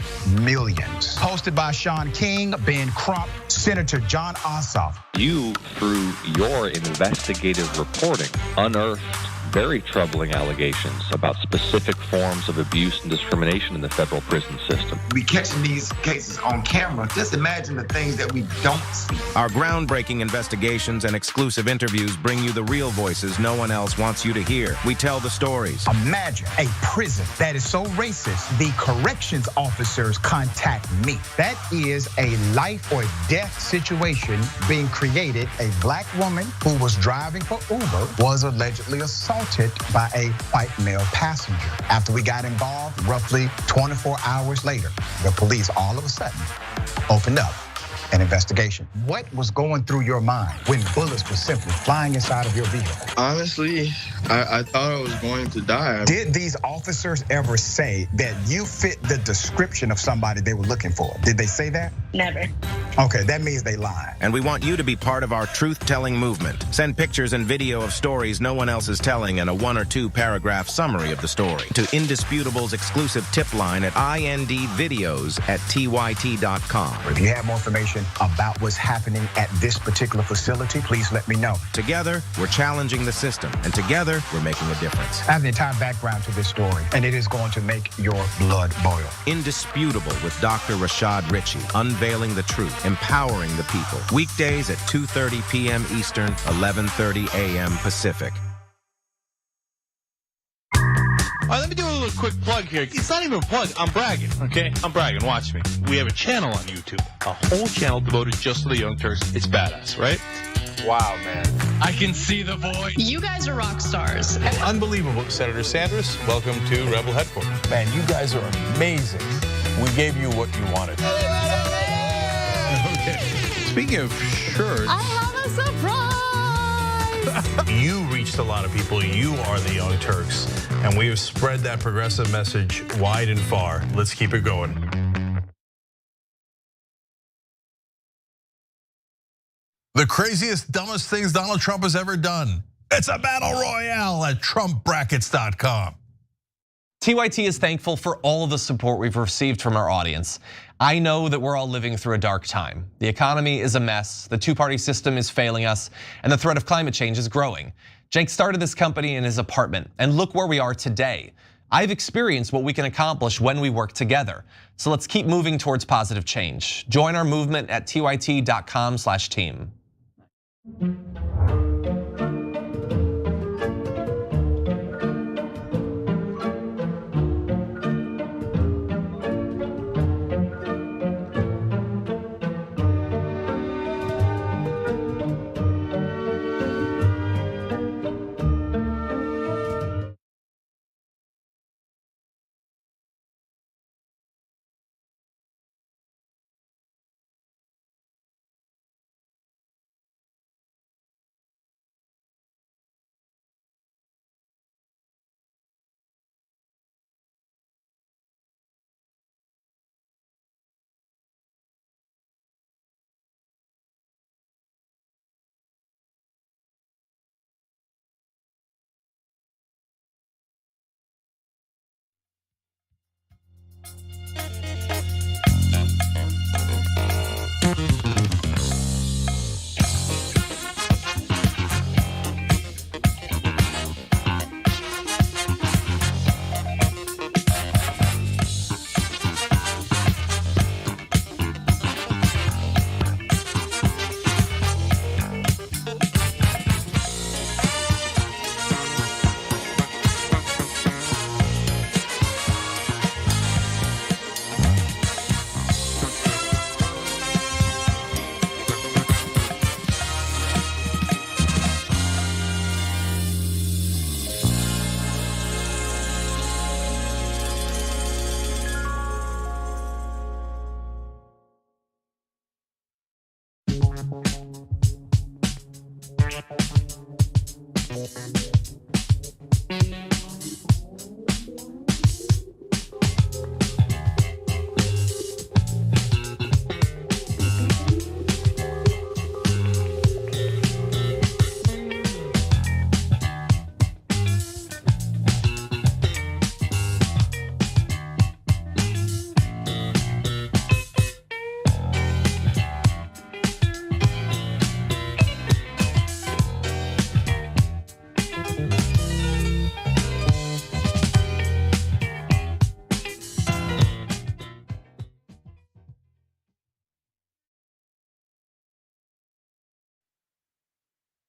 millions. Hosted by Sean King, Ben Crump, Senator John Ossoff. You, through your investigative reporting, unearthed very troubling allegations about specific forms of abuse and discrimination in the federal prison system. We catching these cases on camera. Just imagine the things that we don't see. Our groundbreaking investigations and exclusive interviews bring you the real voices no one else wants you to hear. We tell the stories. Imagine a prison that is so racist, the corrections officers contact me. That is a life or death situation being created. A black woman who was driving for Uber was allegedly assaulted by a white male passenger. After we got involved, roughly 24 hours later, the police all of a sudden opened up an investigation. What was going through your mind when bullets were simply flying inside of your vehicle? Honestly, I thought I was going to die. Did these officers ever say that you fit the description of somebody they were looking for? Did they say that? Never. Okay, that means they lied. And we want you to be part of our truth-telling movement. Send pictures and video of stories no one else is telling and a 1 or 2 paragraph summary of the story to Indisputable's exclusive tip line at indvideos@tyt.com. If you have more information about what's happening at this particular facility, please let me know. Together, we're challenging the system, and together, we're making a difference. I have the entire background to this story, and it is going to make your blood boil. Indisputable with Dr. Rashad Ritchie, unveiling the truth, empowering the people. Weekdays at 2:30 p.m. Eastern, 11:30 a.m. Pacific. All right, let me do a little quick plug here. It's not even a plug. I'm bragging, okay? I'm bragging. Watch me. We have a channel on YouTube, a whole channel devoted just to the Young Turks. It's badass, right? Wow, man. I can see the voice. You guys are rock stars. Unbelievable. Senator Sanders, welcome to Rebel Headquarters. Man, you guys are amazing. We gave you what you wanted. Okay. Speaking of shirts. I have a surprise. You reached a lot of people. You are the Young Turks. And we have spread that progressive message wide and far. Let's keep it going. The craziest, dumbest things Donald Trump has ever done. It's a battle royale at TrumpBrackets.com. TYT is thankful for all the support we've received from our audience. I know that we're all living through a dark time. The economy is a mess, the two-party system is failing us, and the threat of climate change is growing. Jake started this company in his apartment, and look where we are today. I've experienced what we can accomplish when we work together. So let's keep moving towards positive change. Join our movement at tyt.com/team.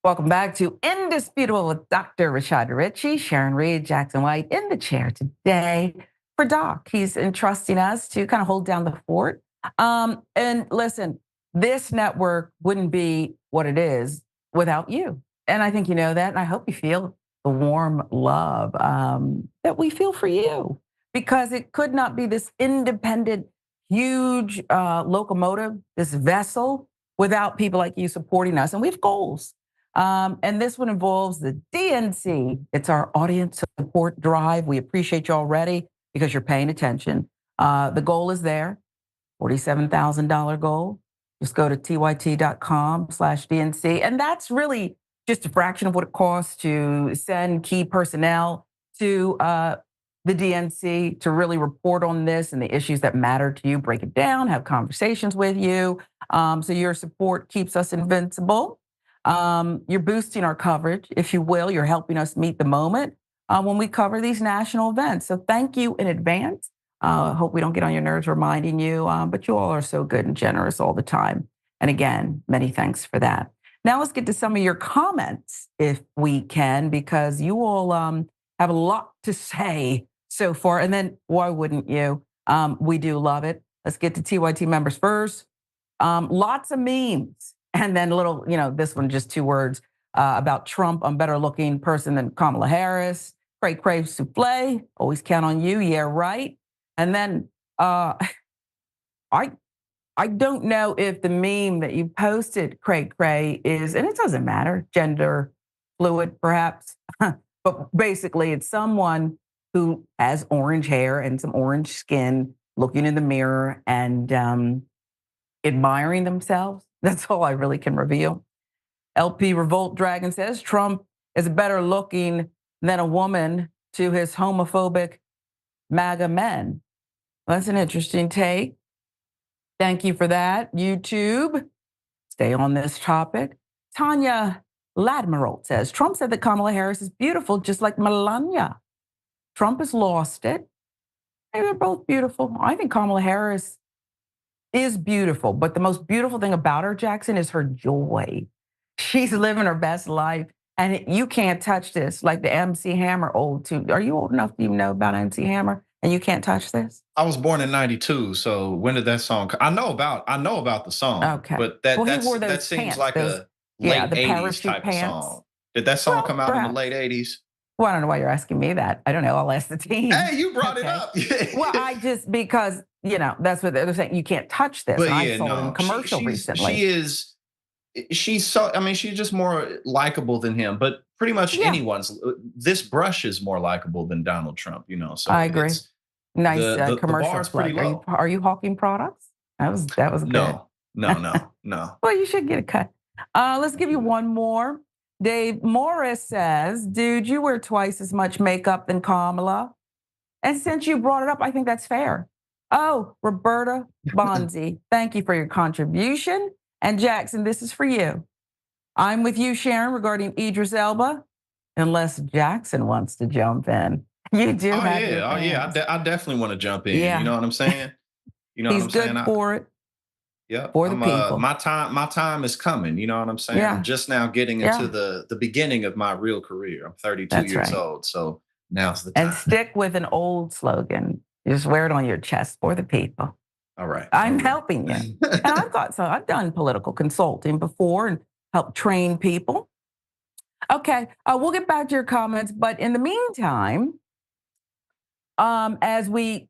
Welcome back to Indisputable with Dr. Rashad Ritchie, Sharon Reed, Jackson White in the chair today for Doc. He's entrusting us to kind of hold down the fort. And listen, this network wouldn't be what it is without you. And I think you know that. And I hope you feel the warm love that we feel for you, because it could not be this independent, huge locomotive, this vessel, without people like you supporting us. And we have goals. And this one involves the DNC. It's our audience support drive. We appreciate you already because you're paying attention. The goal is there, $47,000 goal. Just go to tyt.com/DNC. And that's really just a fraction of what it costs to send key personnel to the DNC to really report on this and the issues that matter to you, break it down, have conversations with you. So your support keeps us invincible. You're boosting our coverage, if you will. You're helping us meet the moment when we cover these national events. So thank you in advance. Hope we don't get on your nerves reminding you, but you all are so good and generous all the time. And again, many thanks for that. Now let's get to some of your comments, if we can, because you all have a lot to say so far. And then why wouldn't you? We do love it. Let's get to TYT members first. Lots of memes. And then a little, this one, just 2 words about Trump. I'm better looking person than Kamala Harris. Cray souffle. Always count on you. Yeah, right. And then I don't know if the meme that you posted, cray is, and it doesn't matter, gender fluid perhaps, but basically it's someone who has orange hair and some orange skin looking in the mirror and admiring themselves. That's all I really can reveal. LP Revolt Dragon says Trump is better looking than a woman to his homophobic MAGA men. That's an interesting take. Thank you for that, YouTube. Stay on this topic. Tanya Ladmiral says, Trump said that Kamala Harris is beautiful, just like Melania. Trump has lost it. Hey, they're both beautiful. I think Kamala Harris is beautiful, but the most beautiful thing about her, Jackson, is her joy. She's living her best life, and you can't touch this. Like the MC Hammer old too. Are you old enough to even know about MC Hammer? And you can't touch this? I was born in '92, so when did that song come? I know about the song. Okay. But that seems pants, like a late '80s type pants. of song. Did that song come out in the late '80s? Well, I don't know why you're asking me that. I don't know. I'll ask the team. Hey, you brought it up. Well, because that's what they're saying. You can't touch this. But I saw it in a commercial recently. She's just more likable than him. But pretty much this brush is more likable than Donald Trump. So I agree. Nice the commercial bar's pretty plug. low. Are you hawking products? That was good. No. Well, you should get a cut. Let's give you one more. Dave Morris says, dude, you wear twice as much makeup than Kamala. And since you brought it up, I think that's fair. Oh, Roberta Bonzi, thank you for your contribution. And Jackson, this is for you. I'm with you, Sharon, regarding Idris Elba, unless Jackson wants to jump in. You do. I definitely want to jump in. Yeah. You know what I'm saying? He's good for it. Yeah, for the people. My time is coming. You know what I'm saying? Yeah. I'm just now getting into the beginning of my real career. I'm 32 years old, so now's the time. And stick with an old slogan. You just wear it on your chest for the people. All right. I'm helping you. And I've done political consulting before and helped train people. Okay, we'll get back to your comments, but in the meantime, as we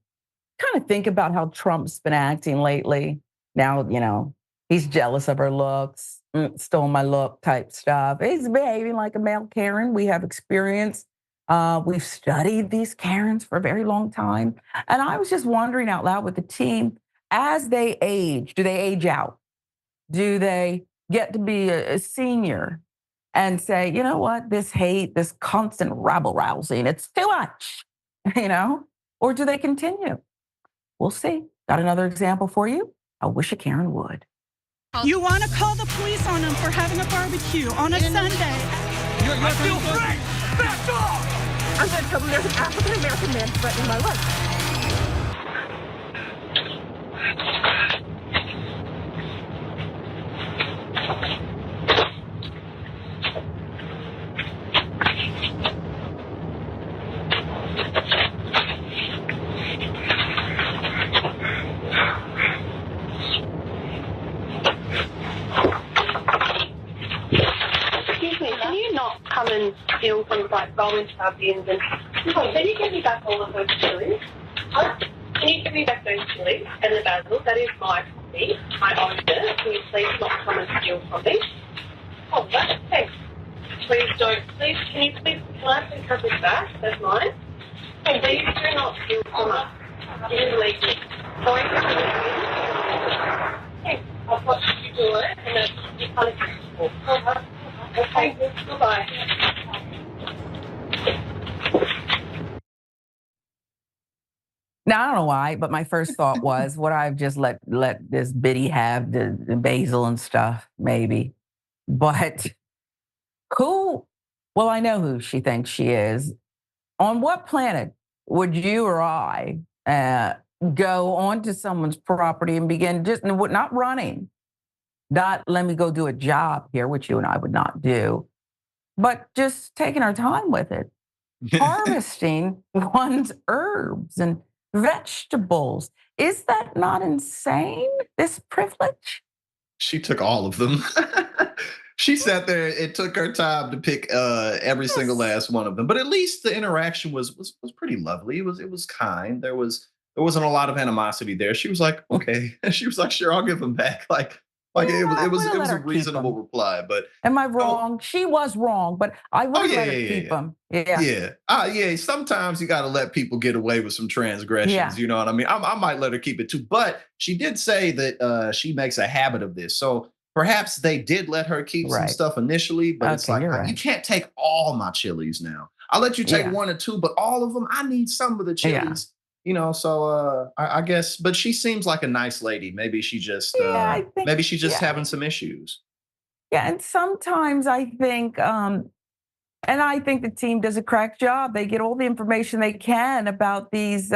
kind of think about how Trump's been acting lately. Now, he's jealous of her looks, stole my look type stuff. He's behaving like a male Karen. We have experience. We've studied these Karens for a very long time. And I was just wondering out loud with the team, as they age, do they age out? Do they get to be a senior and say, you know what, this hate, this constant rabble-rousing, it's too much, Or do they continue? We'll see. Got another example for you? I wish a Karen would. You want to call the police on them for having a barbecue on a Sunday. I feel free! Back off! I'm going to tell them there's an African-American man threatening my life. roll into our bins and, oh, can you give me back all of those chilies? Huh? Can you give me back those chilies and the basil? That is my property. I own it. Can you please not come and steal from me? Oh, that's thanks. Please don't. Please, can I please have this back? That's mine. And please do not steal from us. You didn't believe me. Sorry for thanks. I've watched you do it, and that's you can't acceptable. Okay, goodbye. Now, I don't know why, but my first thought was, would I have just let this biddy have the basil and stuff? Maybe. But who? Well, I know who she thinks she is. On what planet would you or I go onto someone's property and begin just not running, not let me go do a job here, which you and I would not do, but just taking our time with it, harvesting one's herbs and vegetables. Is that not insane, this privilege? She took all of them. She sat there. It took her time to pick every single last one of them. But at least the interaction was pretty lovely. It was kind. There wasn't a lot of animosity there. She was like, okay. She was like, sure, I'll give them back. It was a reasonable reply. But am I wrong? She was wrong, but I would let her keep them. Yeah. Sometimes you got to let people get away with some transgressions. Yeah. You know what I mean? I might let her keep it too. But she did say that she makes a habit of this. So perhaps they did let her keep some stuff initially, but it's like, you can't take all my chilies now. I'll let you take one or two, but all of them, I need some of the chilies. Yeah. You know, so I guess, but she seems like a nice lady. Maybe she just, maybe she's just having some issues. Yeah, and sometimes I think, and I think the team does a crack job. They get all the information they can about these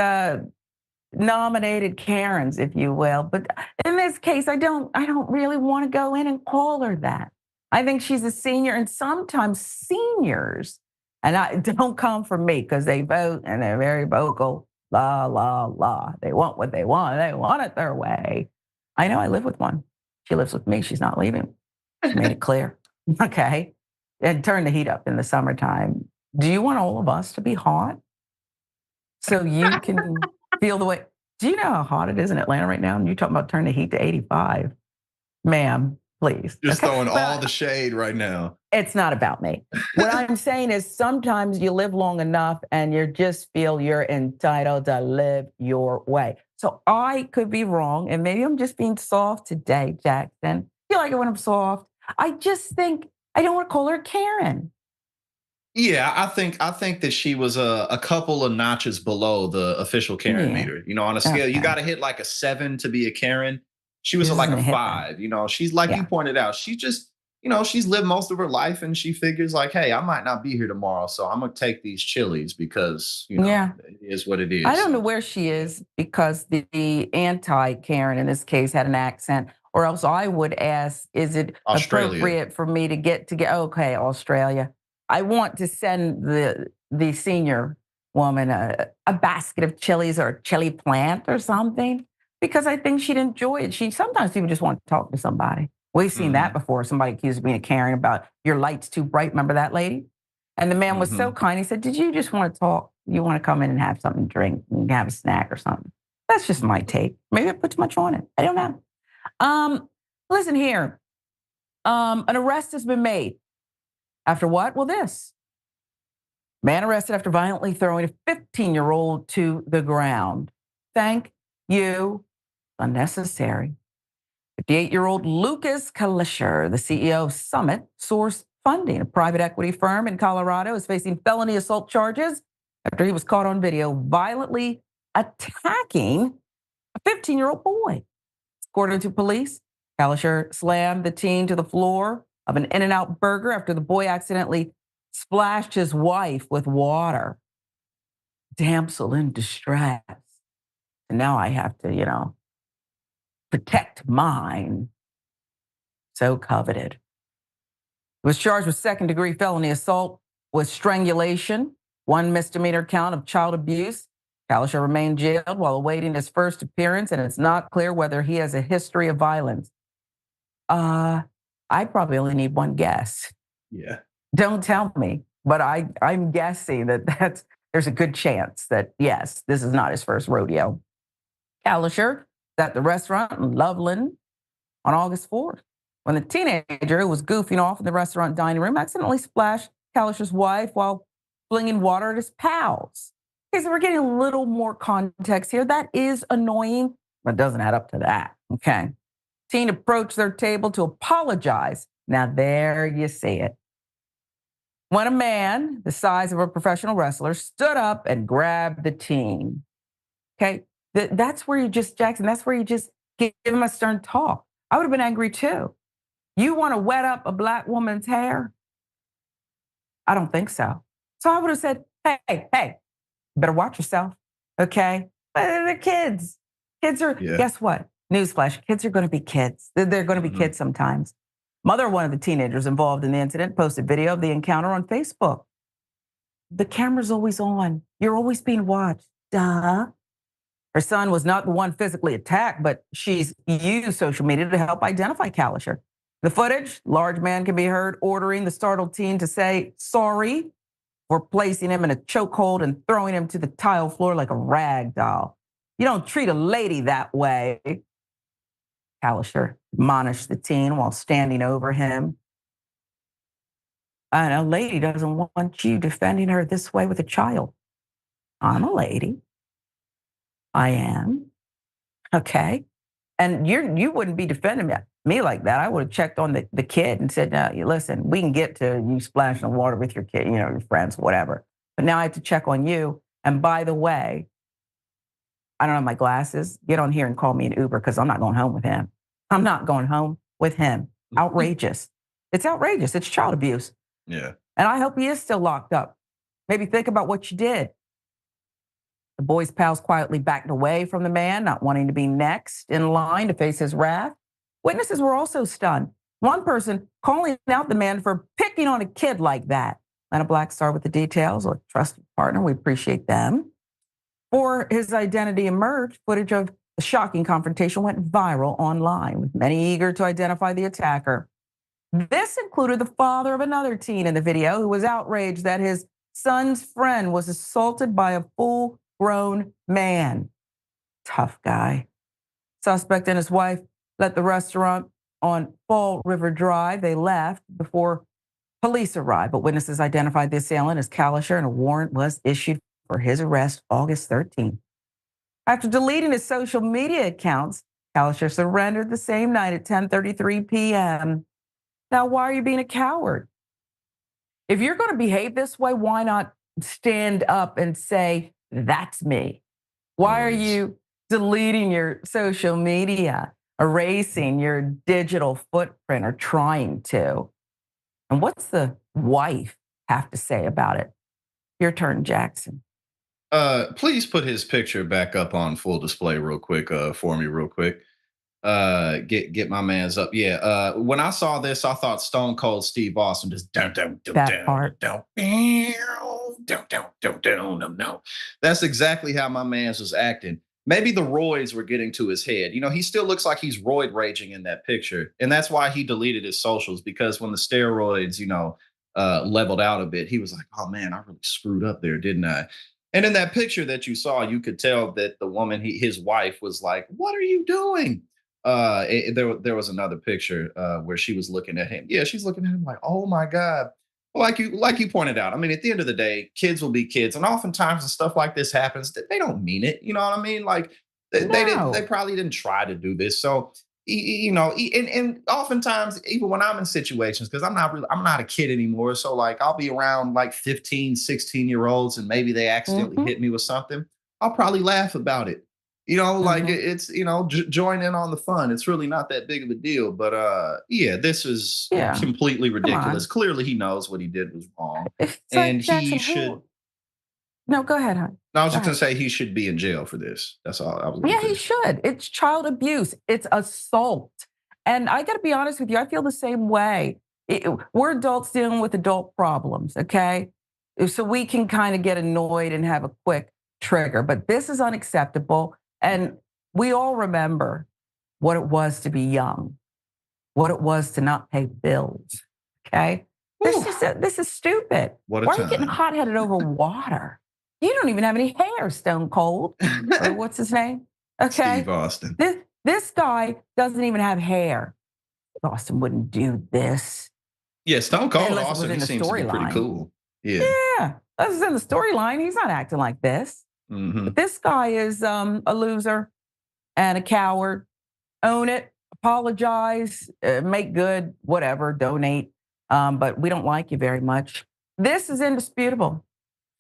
nominated Karens, if you will. But in this case, I don't really want to go in and call her that. I think she's a senior, and sometimes seniors, and I don't come from me because they vote and they're very vocal. La, la, la. They want what they want. They want it their way. I know I live with one. She lives with me. She's not leaving. She made it clear. Okay. And turn the heat up in the summertime. Do you want all of us to be hot? So you can feel the way. Do you know how hot it is in Atlanta right now? And you're talking about turning the heat to 85. Ma'am, please. Just throwing all the shade right now. It's not about me. What I'm saying is sometimes you live long enough and you just feel you're entitled to live your way. So I could be wrong, and maybe I'm just being soft today, Jackson. I feel like it when I'm soft. I just think I don't want to call her Karen. Yeah, I think that she was a couple of notches below the official Karen meter. You know, on a scale, you got to hit like a 7 to be a Karen. She was like a 5. You know, she's like you pointed out. She just, you know, she's lived most of her life, and she figures like, hey, I might not be here tomorrow, so I'm gonna take these chilies because it is what it is. I don't know where she is because the anti-Karen in this case had an accent, or else I would ask, is it appropriate for me to get okay, Australia? I want to send the senior woman a basket of chilies or a chili plant or something, because I think she'd enjoy it. Sometimes people just want to talk to somebody. We've seen that before. Somebody accused me of caring about your light's too bright. Remember that lady? And the man was so kind. He said, did you just want to talk? You want to come in and have something to drink and have a snack or something? That's just my take. Maybe I put too much on it. I don't know. Listen here. An arrest has been made. After what? Well, this. Man arrested after violently throwing a 15-year-old to the ground. Thank you. Unnecessary. 58-year-old Lucas Kalisher, the CEO of Summit Source Funding, a private equity firm in Colorado, is facing felony assault charges after he was caught on video violently attacking a 15-year-old boy. According to police, Kalisher slammed the teen to the floor of an In-N-Out burger after the boy accidentally splashed his wife with water. Damsel in distress. And now I have to, protect mine. So coveted. He was charged with second-degree felony assault with strangulation, 1 misdemeanor count of child abuse. Kalisher remained jailed while awaiting his first appearance, and it's not clear whether he has a history of violence. I probably only need one guess. Yeah. Don't tell me but I'm guessing that there's a good chance that, yes, this is not his first rodeo. Kalischer at the restaurant in Loveland on August 4th, when the teenager who was goofing off in the restaurant dining room accidentally splashed Kalischer's wife while flinging water at his pals. Okay, so we're getting a little more context here. That is annoying, but it doesn't add up to that, okay? Teen approached their table to apologize. Now there you see it. When a man the size of a professional wrestler stood up and grabbed the teen. Okay, that's where you just, Jackson, that's where you just give him a stern talk. I would have been angry too. You want to wet up a black woman's hair? I don't think so. So I would have said, hey, better watch yourself, okay? But they're kids. Kids are, guess what? Newsflash, kids are going to be kids. They're going to be kids sometimes. Mother of one of the teenagers involved in the incident posted video of the encounter on Facebook. The camera's always on. You're always being watched. Duh. Her son was not the one physically attacked, but she's used social media to help identify Kalischer. The footage, large man can be heard ordering the startled teen to say sorry for placing him in a chokehold and throwing him to the tile floor like a rag doll. You don't treat a lady that way. Kalischer admonished the teen while standing over him. And a lady doesn't want you defending her this way with a child. I'm a lady. I am. Okay. And you wouldn't be defending me like that. I would have checked on the kid and said, no, listen, we can get to you splashing the water with your kid, your friends, whatever. But now I have to check on you. And by the way, I don't have my glasses. Get on here and call me an Uber because I'm not going home with him. I'm not going home with him. Outrageous. It's outrageous. It's child abuse. Yeah. And I hope he is still locked up. Maybe think about what you did. The boy's pals quietly backed away from the man, not wanting to be next in line to face his wrath. Witnesses were also stunned. One person calling out the man for picking on a kid like that. Lana Black Star with the details, a trusted partner. We appreciate them. Before his identity emerged, footage of the shocking confrontation went viral online, with many eager to identify the attacker. This included the father of another teen in the video who was outraged that his son's friend was assaulted by a full-grown man. Tough guy. Suspect and his wife left the restaurant on Fall River Drive. They left before police arrived, but witnesses identified the assailant as Kalischer, and a warrant was issued for his arrest August 13th. After deleting his social media accounts, Kalischer surrendered the same night at 10:33 p.m. Now, why are you being a coward? If you're going to behave this way, why not stand up and say, that's me? Why are you deleting your social media, erasing your digital footprint, or trying to? And what's the wife have to say about it? Your turn, Jackson. Please put his picture back up on full display real quick for me real quick. Get my man's up. Yeah. When I saw this, I thought Stone Cold Steve Austin just down. That's exactly how my man's was acting. Maybe the roids were getting to his head. He still looks like he's roid raging in that picture. And that's why he deleted his socials, because when the steroids, leveled out a bit, he was like, oh man, I really screwed up there, didn't I? And in that picture that you saw, you could tell that the woman, his wife, was like, what are you doing? There was another picture where she was looking at him. Yeah, she's looking at him like, oh my God. Like you pointed out, I mean, at the end of the day, kids will be kids. And oftentimes when stuff like this happens, they don't mean it. You know what I mean? Like they probably didn't try to do this. So, and oftentimes, even when I'm in situations, because I'm not a kid anymore. So like, I'll be around like 15, 16-year-olds and maybe they accidentally hit me with something. I'll probably laugh about it. Like it's, join in on the fun. It's really not that big of a deal. But this is completely ridiculous. Clearly he knows what he did was wrong. And he should. No, go ahead, hon. No, I was just going to say he should be in jail for this. That's all I was going to say. He should. It's child abuse. It's assault. And I got to be honest with you, I feel the same way. We're adults dealing with adult problems, okay? So we can kind of get annoyed and have a quick trigger. But this is unacceptable. And we all remember what it was to be young, what it was to not pay bills, okay? This is stupid. What a Why are time. you getting hot-headed over water? You don't even have any hair, Stone Cold. Or what's his name? Okay. Steve Austin. This guy doesn't even have hair. Austin wouldn't do this. Yeah, Stone Cold Unless it was Austin, in he the seems to be pretty storyline. cool. Yeah. Yeah, this is in the storyline. He's not acting like this. But this guy is a loser and a coward. Own it, apologize, make good, whatever, donate. But we don't like you very much. This is indisputable.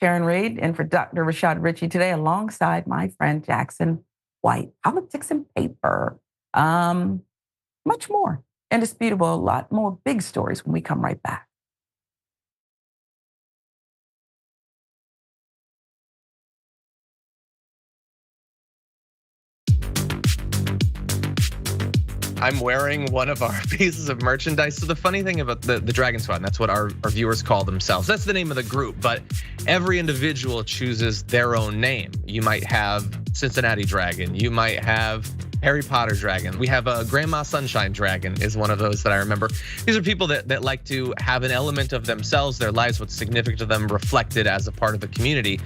Sharon Reed in for Dr. Rashad Ritchie today alongside my friend Jackson White. Politics and paper. Much more. Indisputable, a lot more big stories when we come right back. I'm wearing one of our pieces of merchandise. So the funny thing about the Dragon Squad, and that's what our viewers call themselves. That's the name of the group, but every individual chooses their own name. You might have Cincinnati Dragon. You might have Harry Potter Dragon. We have a Grandma Sunshine Dragon is one of those that I remember. These are people that like to have an element of themselves, their lives, what's significant to them reflected as a part of the community.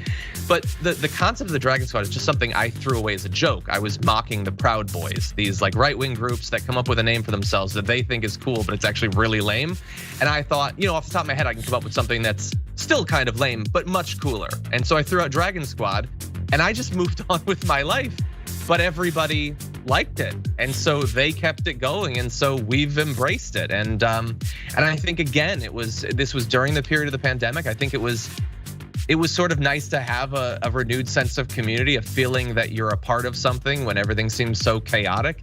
But the concept of the Dragon Squad is just something I threw away as a joke. I was mocking the Proud Boys, these like right-wing groups that come up with a name for themselves that they think is cool, but it's actually really lame. And I thought, off the top of my head, I can come up with something that's still kind of lame, but much cooler. And so I threw out Dragon Squad and I just moved on with my life. But everybody liked it, and so they kept it going, and so we've embraced it. And I think again, this was during the period of the pandemic. I think it was sort of nice to have a renewed sense of community, a feeling that you're a part of something when everything seems so chaotic.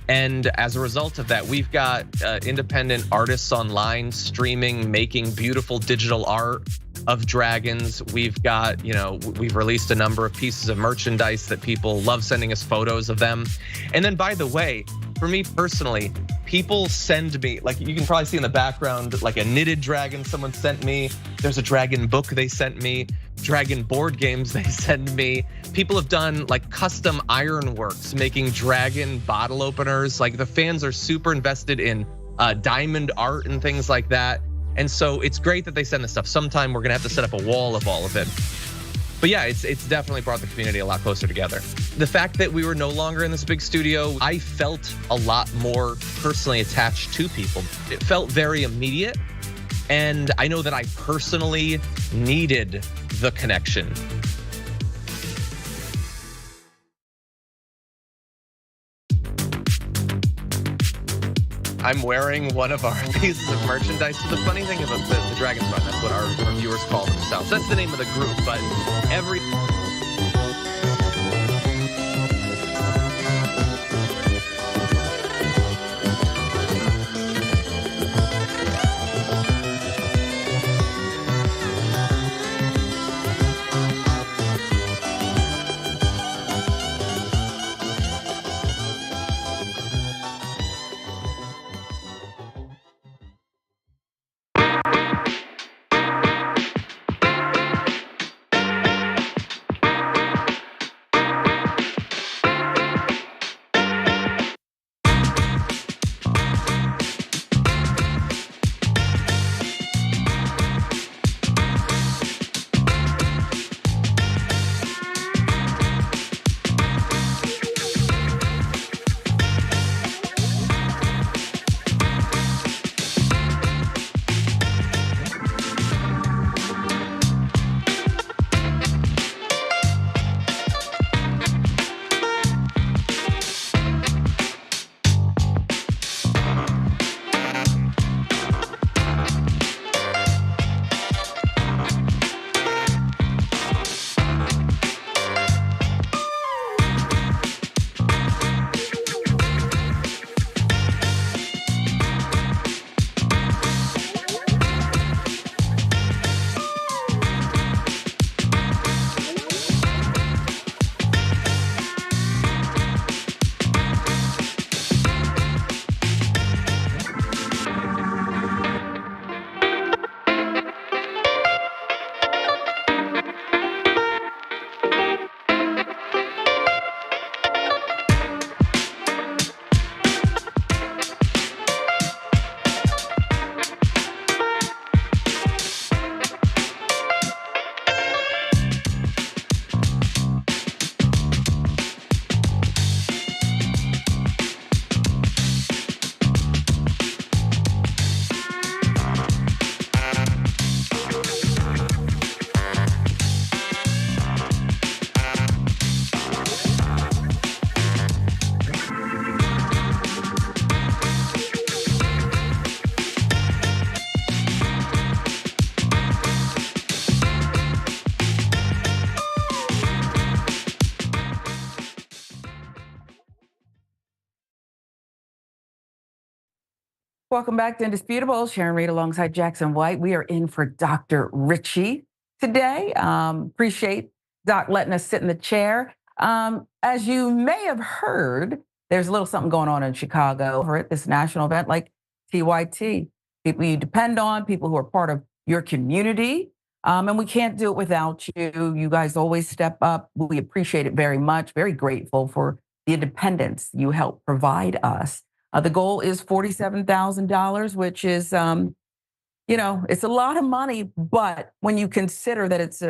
And as a result of that, we've got independent artists online streaming, making beautiful digital art of dragons. We've got, we've released a number of pieces of merchandise that people love sending us photos of them. And then, by the way, for me personally, people send me, like you can probably see in the background, like a knitted dragon someone sent me. There's a dragon book they sent me, dragon board games they send me. People have done like custom ironworks, making dragon bottle openers. Like the fans are super invested in diamond art and things like that. And so it's great that they send this stuff. Sometime we're gonna have to set up a wall of all of it. But yeah, it's definitely brought the community a lot closer together. The fact that we were no longer in this big studio, I felt a lot more personally attached to people. It felt very immediate. And I know that I personally needed the connection. I'm wearing one of our pieces of merchandise. So the funny thing about the Dragon Squad, that's what our viewers call themselves. That's the name of the group, but every... Welcome back to Indisputable. Sharon Reed alongside Jackson White. We are in for Dr. Richie today. Appreciate Doc letting us sit in the chair. As you may have heard, there's a little something going on in Chicago over at this national event like TYT. People you depend on, people who are part of your community. And we can't do it without you. You guys always step up. We appreciate it very much. Very grateful for the independence you help provide us. The goal is $47,000, which is, it's a lot of money. But when you consider that it's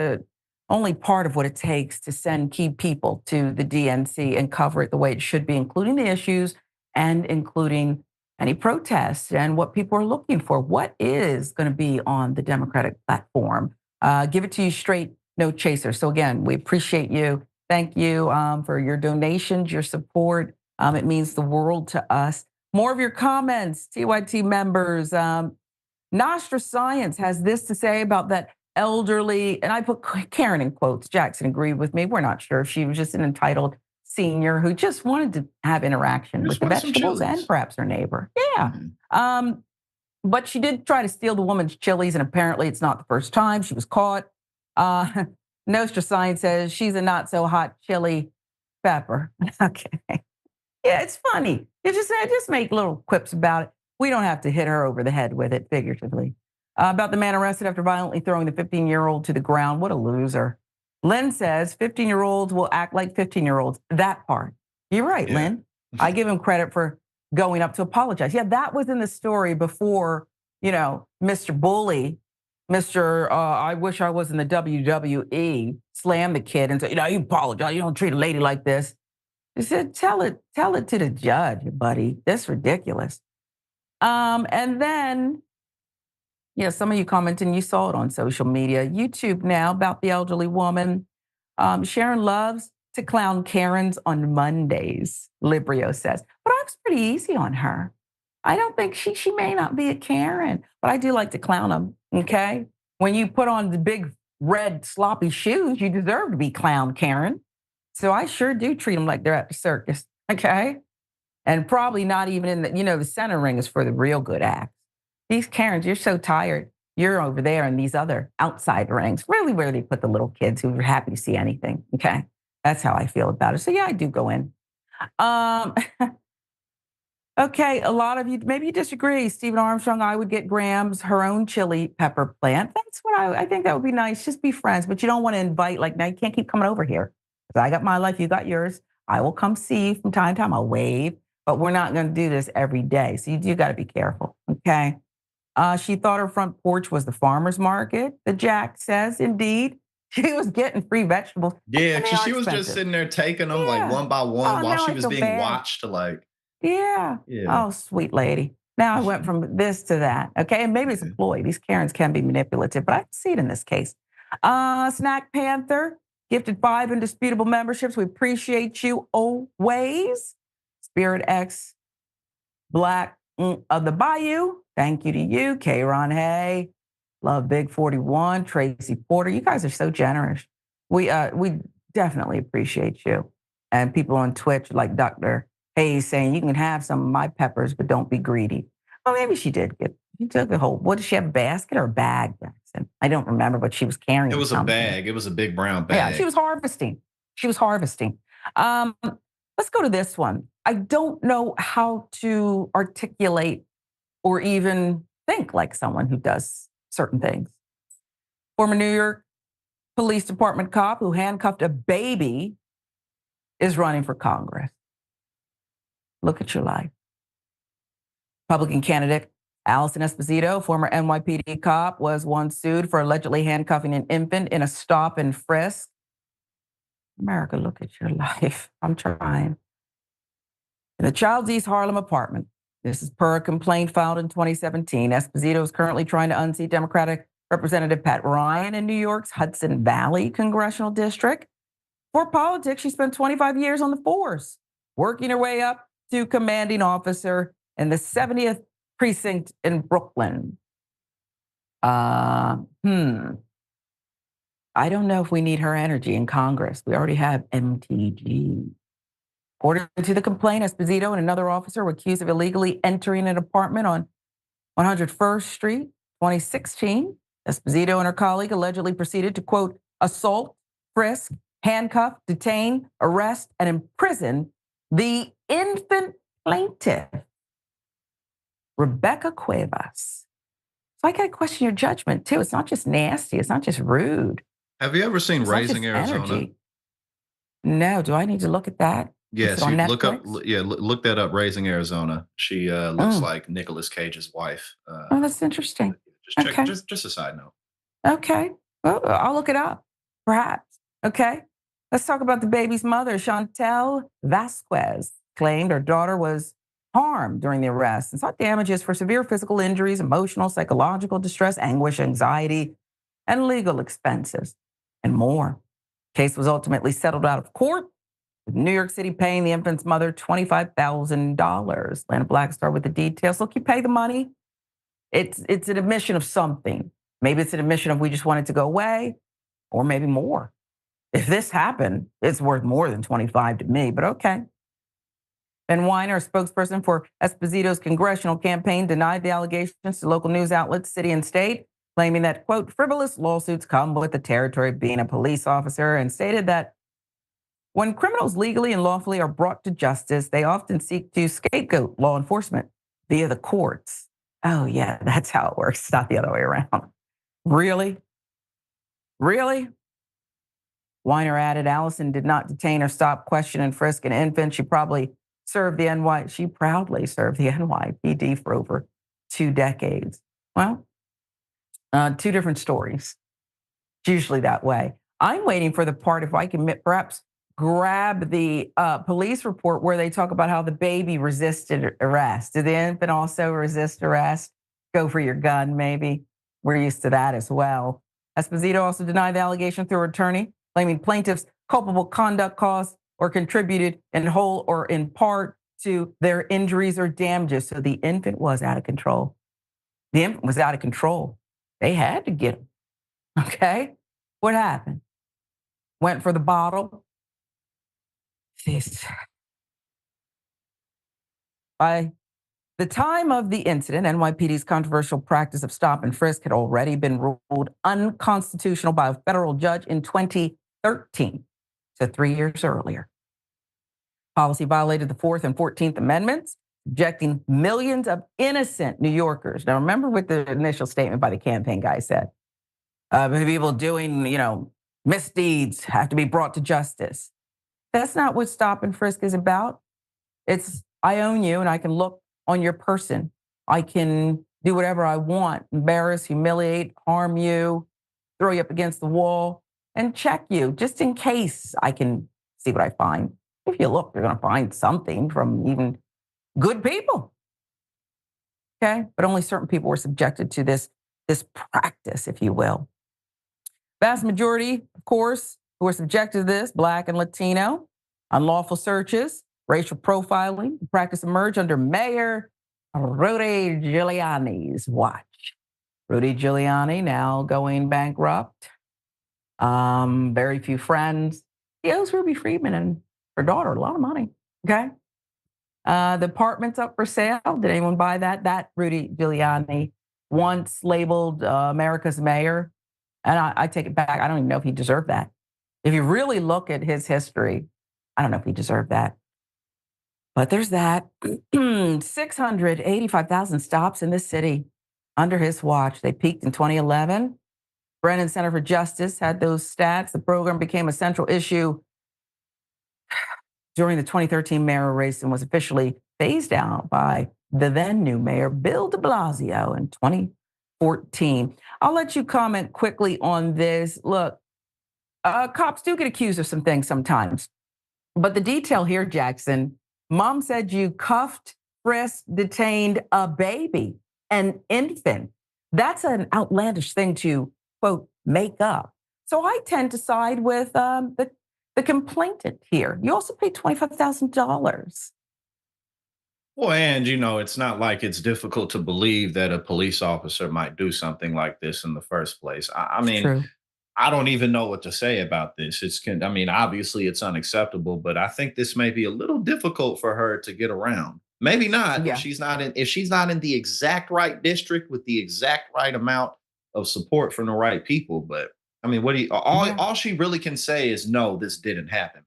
only part of what it takes to send key people to the DNC and cover it the way it should be, including the issues and including any protests and what people are looking for. What is going to be on the Democratic platform? Give it to you straight, no chaser. So again, we appreciate you. Thank you for your donations, your support. It means the world to us. More of your comments, TYT members. Nostra Science has this to say about that elderly, and I put Karen in quotes. Jackson agreed with me. We're not sure if she was just an entitled senior who just wanted to have interaction with the vegetables and perhaps her neighbor. Yeah. But she did try to steal the woman's chilies, and apparently it's not the first time she was caught. Nostra Science says she's a not so hot chili pepper. Okay. Yeah, it's funny. You just make little quips about it. We don't have to hit her over the head with it, figuratively. About the man arrested after violently throwing the 15-year-old to the ground. What a loser. Lynn says 15-year-olds will act like 15-year-olds. That part. You're right, Lynn. I give him credit for going up to apologize. Yeah, that was in the story before, Mr. Bully, Mr. I wish I was in the WWE, slammed the kid and said, you apologize. You don't treat a lady like this. He said, tell it to the judge, buddy. That's ridiculous. And then, some of you commented, and you saw it on social media, YouTube now, about the elderly woman. Sharon loves to clown Karens on Mondays, Librio says. But I was pretty easy on her. I don't think she may not be a Karen, but I do like to clown them, okay? When you put on the big red sloppy shoes, you deserve to be clown Karen. So I sure do treat them like they're at the circus, okay? And probably not even in the center ring is for the real good acts. These Karens, you're so tired. You're over there in these other outside rings, really where they put the little kids who are happy to see anything, okay? That's how I feel about it. So yeah, I do go in. Okay, a lot of you, maybe you disagree. Stephen Armstrong, I would get Graham's her own chili pepper plant. That's what I think that would be nice. Just be friends, but you don't want to invite, now you can't keep coming over here. I got my life, you got yours. I will come see you from time to time. I'll wave, but we're not going to do this every day. So you got to be careful, okay? She thought her front porch was the farmer's market, the Jack says. Indeed, she was getting free vegetables. Yeah, she was just sitting there taking them one by one while she was being watched. Yeah. Oh, sweet lady. Now I went from this to that, okay? And maybe it's a ploy. These Karens can be manipulative, but I can see it in this case. Snack Panther gifted 5 indisputable memberships. We appreciate you always. Spirit X Black of the Bayou. Thank you to you. K-Ron Hay. Love Big 41. Tracy Porter. You guys are so generous. We definitely appreciate you. And people on Twitch like Dr. Hayes saying you can have some of my peppers, but don't be greedy. Well, maybe she did she took a whole, what did she have, a basket or a bag, Jackson? I don't remember, but she was carrying it. Was something. A bag. It was a big brown bag. Yeah, she was harvesting. Let's go to this one. I don't know how to articulate or even think like someone who does certain things. Former New York Police Department cop who handcuffed a baby is running for Congress. Look at your life. Republican candidate Allison Esposito, former NYPD cop, was once sued for allegedly handcuffing an infant in a stop and frisk. America, look at your life. I'm trying. In the Child's East Harlem apartment, this is per a complaint filed in 2017. Esposito is currently trying to unseat Democratic Representative Pat Ryan in New York's Hudson Valley Congressional District. For politics, she spent 25 years on the force, working her way up to commanding officer in the 70th precinct in Brooklyn. I don't know if we need her energy in Congress. We already have MTG. According to the complaint, Esposito and another officer were accused of illegally entering an apartment on 101st Street, 2016. Esposito and her colleague allegedly proceeded to, quote, assault, frisk, handcuff, detain, arrest, and imprison the infant plaintiff, Rebecca Cuevas. So I got to question your judgment, too. It's not just nasty. It's not just rude. Have you ever seen Raising Arizona? Energy. No. Do I need to look at that? Yes, you look up. Yeah, look that up. Raising Arizona. She looks like Nicolas Cage's wife. Oh, that's interesting. Just check. Okay. Just a side note. Okay. Well, I'll look it up. Perhaps. Okay. Let's talk about the baby's mother. Shantel Vasquez claimed her daughter was harmed during the arrest and sought damages for severe physical injuries, emotional, psychological distress, anguish, anxiety, and legal expenses, and more. Case was ultimately settled out of court, with New York City paying the infant's mother $25,000. Lana Blackstar with the details. Look, you pay the money. It's an admission of something. Maybe it's an admission of we just want it to go away, or maybe more. If this happened, it's worth more than 25 to me, but okay. Ben Weiner, a spokesperson for Esposito's congressional campaign, denied the allegations to local news outlets, city and state, claiming that, quote, frivolous lawsuits come with the territory of being a police officer, and stated that when criminals legally and lawfully are brought to justice, they often seek to scapegoat law enforcement via the courts. Oh, yeah, that's how it works. It's not the other way around. Really? Really? Weiner added Allison did not detain or stop, question, and frisk an infant. She proudly served the NYPD for over 2 decades. Well, 2 different stories. It's usually that way. I'm waiting for the part, if I can perhaps grab the police report where they talk about how the baby resisted arrest. Did the infant also resist arrest? Go for your gun, maybe. We're used to that as well. Esposito also denied the allegation through her attorney, claiming plaintiffs' culpable conduct caused or contributed in whole or in part to their injuries or damages. So the infant was out of control. The infant was out of control. They had to get him. Okay? What happened? Went for the bottle. By the time of the incident, NYPD's controversial practice of stop and frisk had already been ruled unconstitutional by a federal judge in 2013, so 3 years earlier. Policy violated the 4th and 14th Amendments, subjecting millions of innocent New Yorkers. Now, remember what the initial statement by the campaign guy said. People doing, misdeeds have to be brought to justice. That's not what stop and frisk is about. It's, I own you and I can look on your person. I can do whatever I want, embarrass, humiliate, harm you, throw you up against the wall, and check you just in case I can see what I find. If you look, you're going to find something from even good people. Okay? But only certain people were subjected to this practice, if you will. Vast majority, of course, who were subjected to this, Black and Latino, unlawful searches, racial profiling. The practice emerged under Mayor Rudy Giuliani's watch. Rudy Giuliani now going bankrupt. Very few friends. He owes Ruby Freeman and her daughter a lot of money. Okay. The apartment's up for sale. Did anyone buy that? That Rudy Giuliani once labeled America's mayor. And I take it back. I don't even know if he deserved that. If you really look at his history, I don't know if he deserved that. But there's that. 685,000 stops in this city under his watch. They peaked in 2011. Brennan Center for Justice had those stats. The program became a central issue during the 2013 mayoral race and was officially phased out by the then new mayor, Bill de Blasio, in 2014. I'll let you comment quickly on this. Look, cops do get accused of some things sometimes. But the detail here, Jackson, Mom said you cuffed, frisked, detained a baby, an infant. That's an outlandish thing to, quote, make up. So I tend to side with the complainant here. You also paid $25,000. Well, and, it's not like it's difficult to believe that a police officer might do something like this in the first place. I mean, true. I don't even know what to say about this. Obviously it's unacceptable, but I think this may be a little difficult for her to get around. Maybe not. Yeah. If she's not in the exact right district with the exact right amount of support from the right people. But I mean, all she really can say is no, this didn't happen.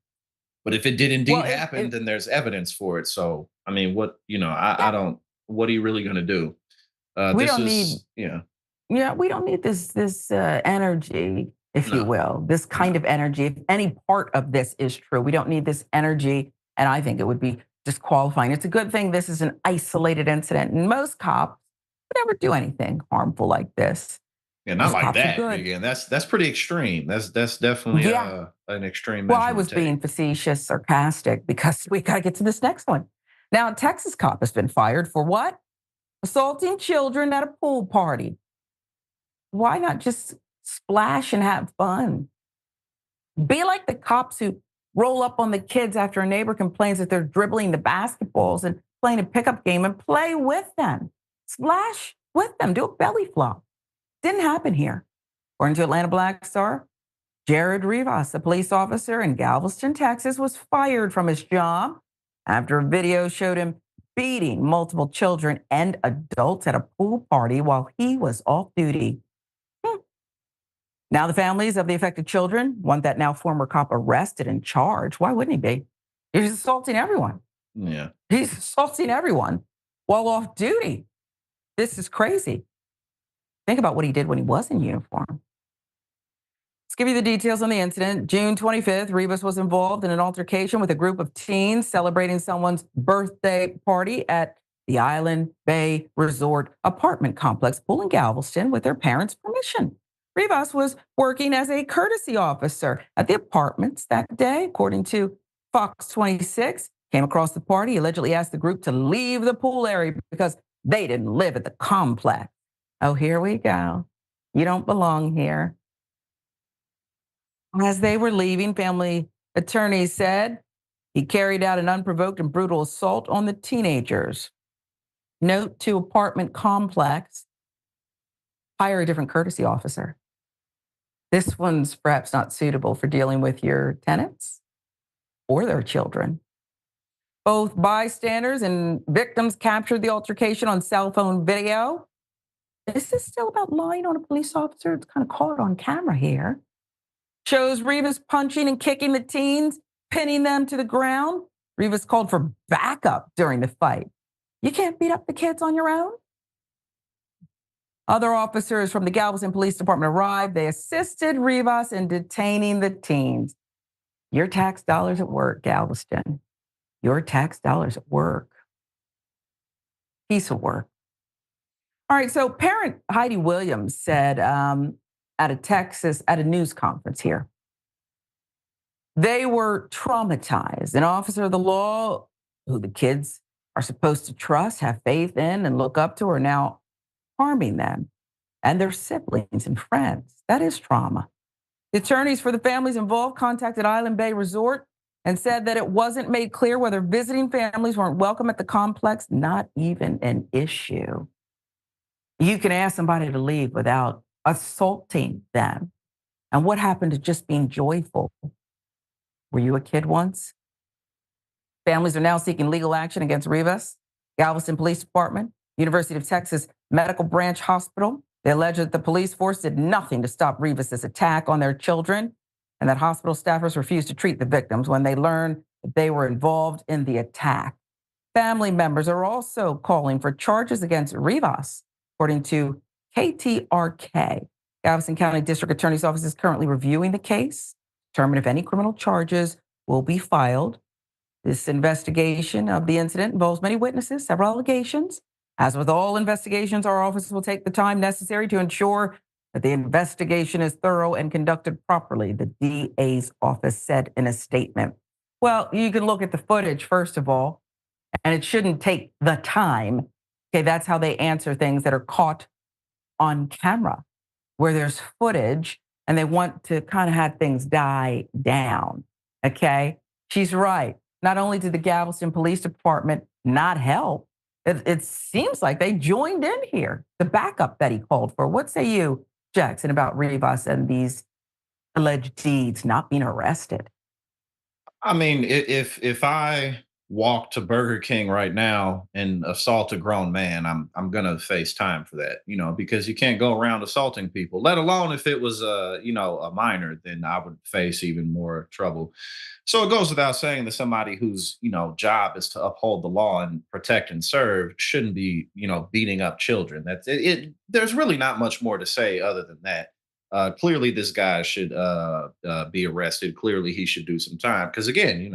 But if it did indeed happen, then there's evidence for it. So I mean, I don't. What are you really going to do? We don't need this energy, if you will, this kind of energy. If any part of this is true, we don't need this energy, and I think it would be disqualifying. It's a good thing this is an isolated incident, and most cops would never do anything harmful like this. Yeah, not like that. Again, that's pretty extreme. That's definitely an extreme. Well, I was being facetious, sarcastic, because we got to get to this next one. Now, a Texas cop has been fired for what? Assaulting children at a pool party. Why not just splash and have fun? Be like the cops who roll up on the kids after a neighbor complains that they're dribbling the basketballs and playing a pickup game, and play with them. Splash with them. Do a belly flop. Didn't happen here. According to Atlanta Black Star, Jared Rivas, a police officer in Galveston, Texas, was fired from his job after a video showed him beating multiple children and adults at a pool party while he was off duty. Now the families of the affected children want that now former cop arrested and charged. Why wouldn't he be? He's assaulting everyone. Yeah. He's assaulting everyone while off duty. This is crazy. Think about what he did when he was in uniform. Let's give you the details on the incident. June 25th, Rivas was involved in an altercation with a group of teens celebrating someone's birthday party at the Island Bay Resort apartment complex pool in Galveston with their parents' permission. Rivas was working as a courtesy officer at the apartments that day, according to Fox 26. Came across the party, allegedly asked the group to leave the pool area because they didn't live at the complex. Oh, here we go. You don't belong here. As they were leaving, family attorneys said he carried out an unprovoked and brutal assault on the teenagers. Note to apartment complex, hire a different courtesy officer. This one's perhaps not suitable for dealing with your tenants or their children. Both bystanders and victims captured the altercation on cell phone video. Is this still about lying on a police officer? It's kind of caught on camera here. Shows Rivas punching and kicking the teens, pinning them to the ground. Rivas called for backup during the fight. You can't beat up the kids on your own. Other officers from the Galveston Police Department arrived. They assisted Rivas in detaining the teens. Your tax dollars at work, Galveston. Your tax dollars at work. Piece of work. All right, so parent Heidi Williams said at a news conference here, they were traumatized. An officer of the law who the kids are supposed to trust, have faith in, and look up to are now harming them and their siblings and friends. That is trauma. The attorneys for the families involved contacted Island Bay Resort and said that it wasn't made clear whether visiting families weren't welcome at the complex. Not even an issue. You can ask somebody to leave without assaulting them. And what happened to just being joyful? Were you a kid once? Families are now seeking legal action against Rivas, Galveston Police Department, University of Texas Medical Branch Hospital. They allege that the police force did nothing to stop Rivas' attack on their children, and that hospital staffers refused to treat the victims when they learned that they were involved in the attack. Family members are also calling for charges against Rivas, according to KTRK. Galveston County District Attorney's Office is currently reviewing the case, determine if any criminal charges will be filed. This investigation of the incident involves many witnesses, several allegations. As with all investigations, our office will take the time necessary to ensure that the investigation is thorough and conducted properly, the DA's office said in a statement. Well, you can look at the footage, first of all, and it shouldn't take the time. Okay, that's how they answer things that are caught on camera, where there's footage and they want to kind of have things die down. Okay, she's right. Not only did the Galveston Police Department not help, it seems like they joined in here, the backup that he called for. What say you, Jackson, about Rivas and these alleged deeds not being arrested? I mean, if I walk to Burger King right now and assault a grown man, I'm gonna face time for that, because you can't go around assaulting people, let alone if it was a minor, then I would face even more trouble. So it goes without saying that somebody whose, job is to uphold the law and protect and serve shouldn't be, beating up children. That's it. There's really not much more to say other than that. Clearly, this guy should be arrested. Clearly, he should do some time. Because again,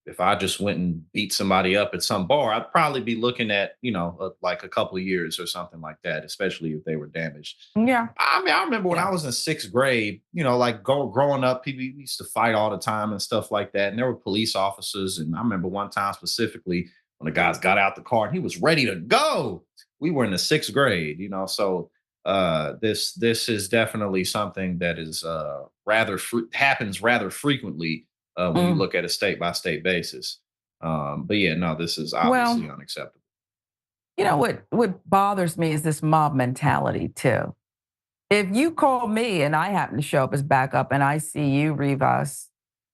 if I just went and beat somebody up at some bar, I'd probably be looking at like a couple of years or something like that, especially if they were damaged. Yeah. I mean, I remember when I was in sixth grade, like growing up, people used to fight all the time and stuff like that. And there were police officers. And I remember one time specifically when the guys got out the car and he was ready to go. We were in the sixth grade, so. This is definitely something that is happens rather frequently when you look at a state by state basis. But yeah, no, this is obviously unacceptable. What bothers me is this mob mentality too. If you call me and I happen to show up as backup and I see you, Rivas,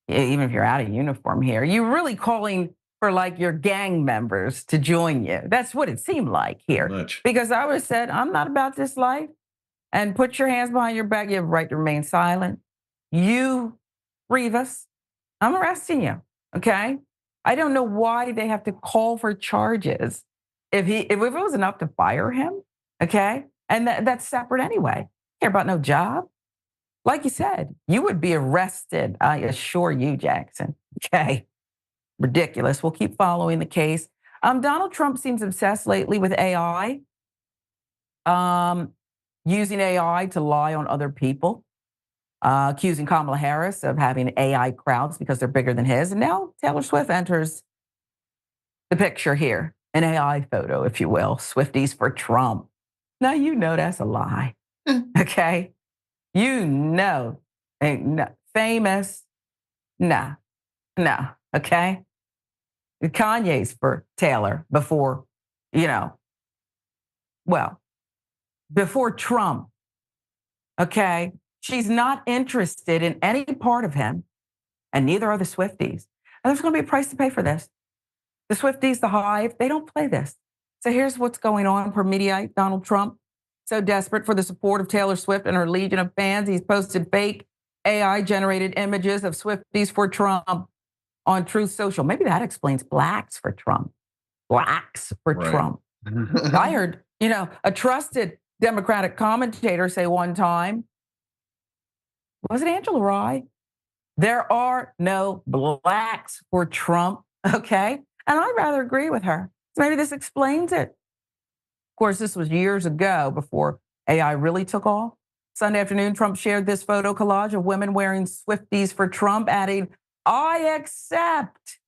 even if you're out of uniform here, you're really calling for like your gang members to join you. That's what it seemed like here. Because I would have said, I'm not about this life. And put your hands behind your back. You have a right to remain silent. You, Rivas, I'm arresting you. Okay? I don't know why they have to call for charges. If it was enough to fire him, okay? And that's separate anyway. Care about no job. Like you said, you would be arrested. I assure you, Jackson. Okay. Ridiculous. We'll keep following the case. Donald Trump seems obsessed lately with AI, using AI to lie on other people, accusing Kamala Harris of having AI crowds because they're bigger than his. And now Taylor Swift enters the picture here, an AI photo, if you will, Swifties for Trump. Now, that's a lie, okay? Famous, no, okay? Kanye's for Taylor before, before Trump, okay? She's not interested in any part of him, and neither are the Swifties. And there's going to be a price to pay for this. The Swifties, the Hive, they don't play this. So here's what's going on for Mediaite Donald Trump. So desperate for the support of Taylor Swift and her legion of fans, he's posted fake AI-generated images of Swifties for Trump on Truth Social. Maybe that explains blacks for Trump. Blacks for Trump. I heard, a trusted Democratic commentator say one time, was it Angela Rye? There are no blacks for Trump, okay? And I'd rather agree with her. So maybe this explains it. Of course, this was years ago before AI really took off. Sunday afternoon, Trump shared this photo collage of women wearing Swifties for Trump, adding, I accept.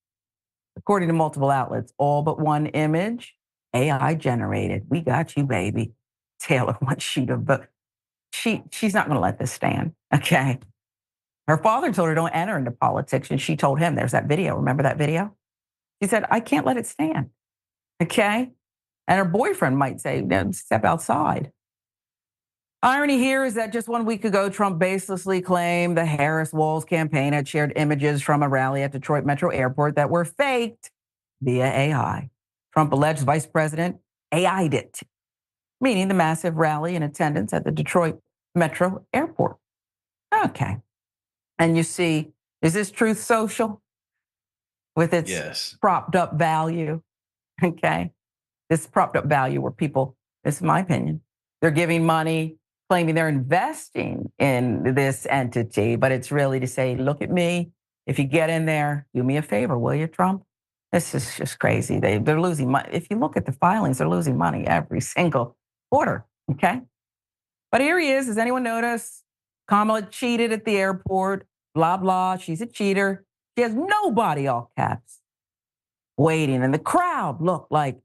According to multiple outlets, all but one image, AI generated. We got you, baby. Taylor wants you to vote. She's not going to let this stand, okay? Her father told her don't enter into politics, and she told him, there's that video. Remember that video? She said, I can't let it stand, okay? And her boyfriend might say, no, step outside. Irony here is that just 1 week ago, Trump baselessly claimed the Harris Walls campaign had shared images from a rally at Detroit Metro Airport that were faked via AI. Trump alleged Vice President AI'd it, meaning the massive rally in attendance at the Detroit Metro Airport. Okay. And you see, is this Truth Social with its propped up value? Okay. This propped up value where people, this is my opinion, they're giving money, claiming they're investing in this entity, but it's really to say, look at me. If you get in there, do me a favor, will you, Trump? This is just crazy. They're losing money. If you look at the filings, they're losing money every single quarter, okay? But here he is. Does anyone notice? Kamala cheated at the airport, blah, blah. She's a cheater. She has nobody, all caps, waiting. And the crowd looked like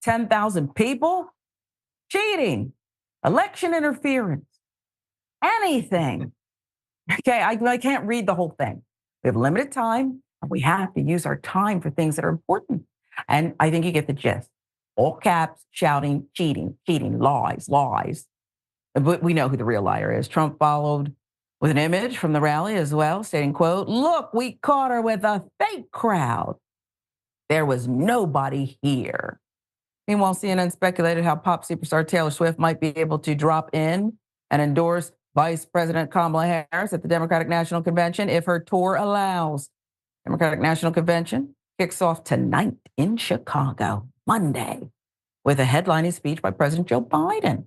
10,000 people cheating, election interference, anything. Okay, I can't read the whole thing. We have limited time, and we have to use our time for things that are important. And I think you get the gist. All caps, shouting, cheating, lies. But we know who the real liar is. Trump followed with an image from the rally as well, stating, quote, look, we caught her with a fake crowd. There was nobody here. Meanwhile, CNN speculated how pop superstar Taylor Swift might be able to drop in and endorse Vice President Kamala Harris at the Democratic National Convention if her tour allows. Democratic National Convention kicks off tonight in Chicago, Monday, with a headlining speech by President Joe Biden.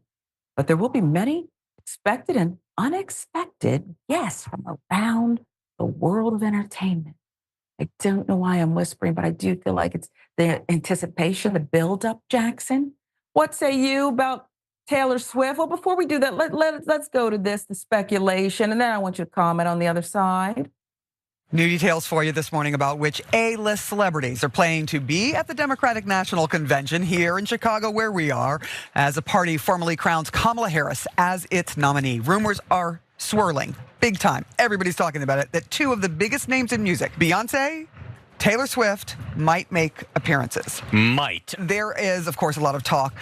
But there will be many expected and unexpected guests from around the world of entertainment. I don't know why I'm whispering, but I do feel like it's the anticipation, the buildup, Jackson. What say you about Taylor Swift? Well, before we do that, let's go to the speculation, and then I want you to comment on the other side. New details for you this morning about which A-list celebrities are planning to be at the Democratic National Convention here in Chicago, where we are, as the party formally crowns Kamala Harris as its nominee. Rumors are swirling big time. Everybody's talking about it, that two of the biggest names in music, Beyonce, Taylor Swift, might make appearances. Might. There is, of course, a lot of talk.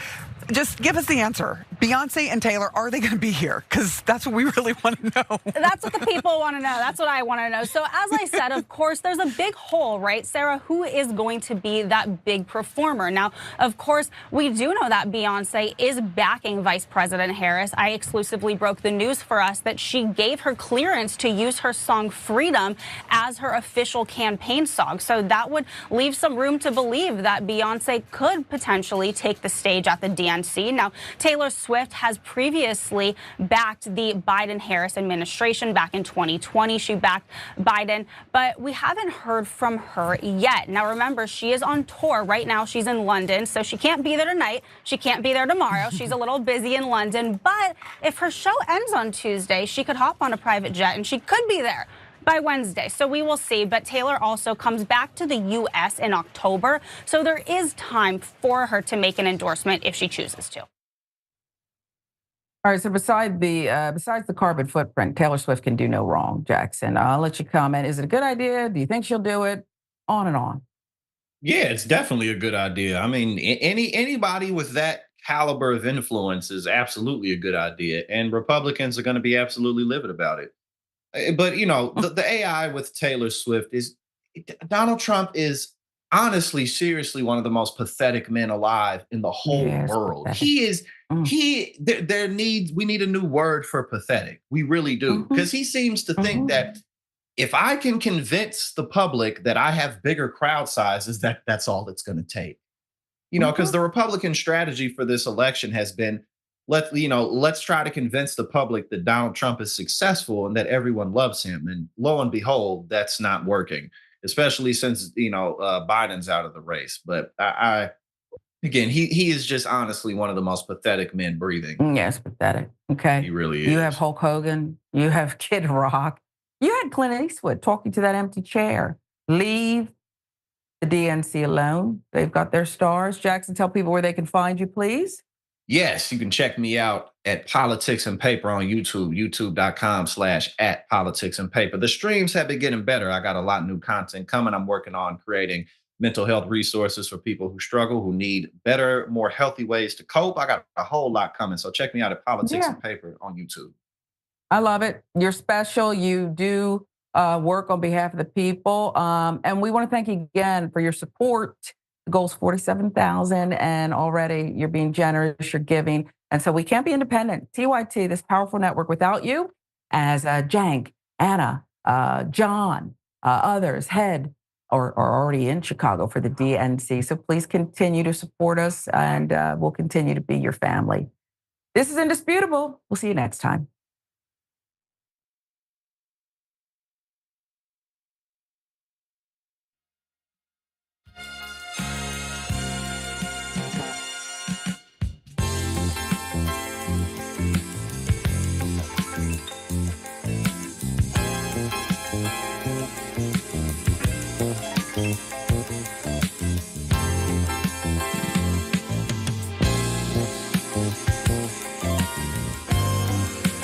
Just give us the answer. Beyonce and Taylor, are they going to be here? Because that's what we really want to know. That's what the people want to know. That's what I want to know. So as I said, of course, there's a big hole, right, Sarah? Who is going to be that big performer? Now, of course, we do know that Beyonce is backing Vice President Harris. I exclusively broke the news for us that she gave her clearance to use her song Freedom as her official campaign song. So that would leave some room to believe that Beyonce could potentially take the stage at the DNC. Now, Taylor Swift has previously backed the Biden-Harris administration. Back in 2020, she backed Biden, but we haven't heard from her yet. Now, remember, she is on tour right now. She's in London, so she can't be there tonight. She can't be there tomorrow. She's a little busy in London, but if her show ends on Tuesday, she could hop on a private jet and she could be there by Wednesday. So we will see. But Taylor also comes back to the U.S. in October. So there is time for her to make an endorsement if she chooses to. All right, so besides the carbon footprint, Taylor Swift can do no wrong, Jackson. I'll let you comment. Is it a good idea? Do you think she'll do it? On and on. Yeah, it's definitely a good idea. I mean, anybody with that caliber of influence is absolutely a good idea. And Republicans are going to be absolutely livid about it. But, you know, the AI with Taylor Swift is Donald Trump is honestly, seriously, one of the most pathetic men alive in the whole world. Pathetic. He is, we need a new word for pathetic. We really do. Because he seems to think that if I can convince the public that I have bigger crowd sizes, that's all it's going to take. You know, because the Republican strategy for this election has been, let's try to convince the public that Donald Trump is successful and that everyone loves him. And lo and behold, that's not working, especially since, Biden's out of the race. But again, he is just honestly one of the most pathetic men breathing. Yes, pathetic. Okay. He really is. You have Hulk Hogan. You have Kid Rock. You had Clint Eastwood talking to that empty chair. Leave the DNC alone. They've got their stars. Jackson, tell people where they can find you, please. Yes, you can check me out at Politics and Paper on YouTube, youtube.com/@politicsandpaper. The streams have been getting better. I got a lot of new content coming. I'm working on creating mental health resources for people who struggle, who need better, more healthy ways to cope. I got a whole lot coming. So check me out at Politics and Paper on YouTube. I love it. You're special. You do work on behalf of the people. And we want to thank you again for your support. The goal's 47,000, and already you're being generous, you're giving. And so we can't be independent. TYT, this powerful network, without you, as Jank, Anna, John, others head or are already in Chicago for the DNC. So please continue to support us, and we'll continue to be your family. This is Indisputable. We'll see you next time.